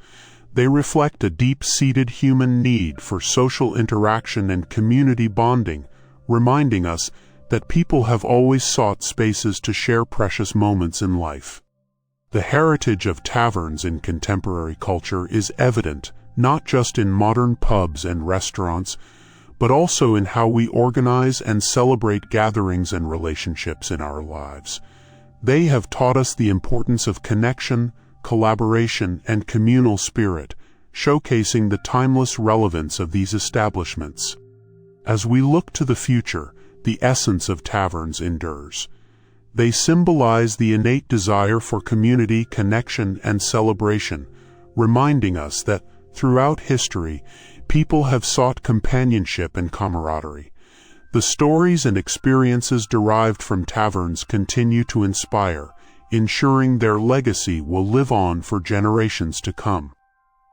[SPEAKER 1] They reflect a deep-seated human need for social interaction and community bonding, reminding us that people have always sought spaces to share precious moments in life. The heritage of taverns in contemporary culture is evident not just in modern pubs and restaurants, but also in how we organize and celebrate gatherings and relationships in our lives. They have taught us the importance of connection, collaboration, and communal spirit, showcasing the timeless relevance of these establishments. As we look to the future, the essence of taverns endures. They symbolize the innate desire for community, connection, and celebration, reminding us that, throughout history, people have sought companionship and camaraderie. The stories and experiences derived from taverns continue to inspire, ensuring their legacy will live on for generations to come.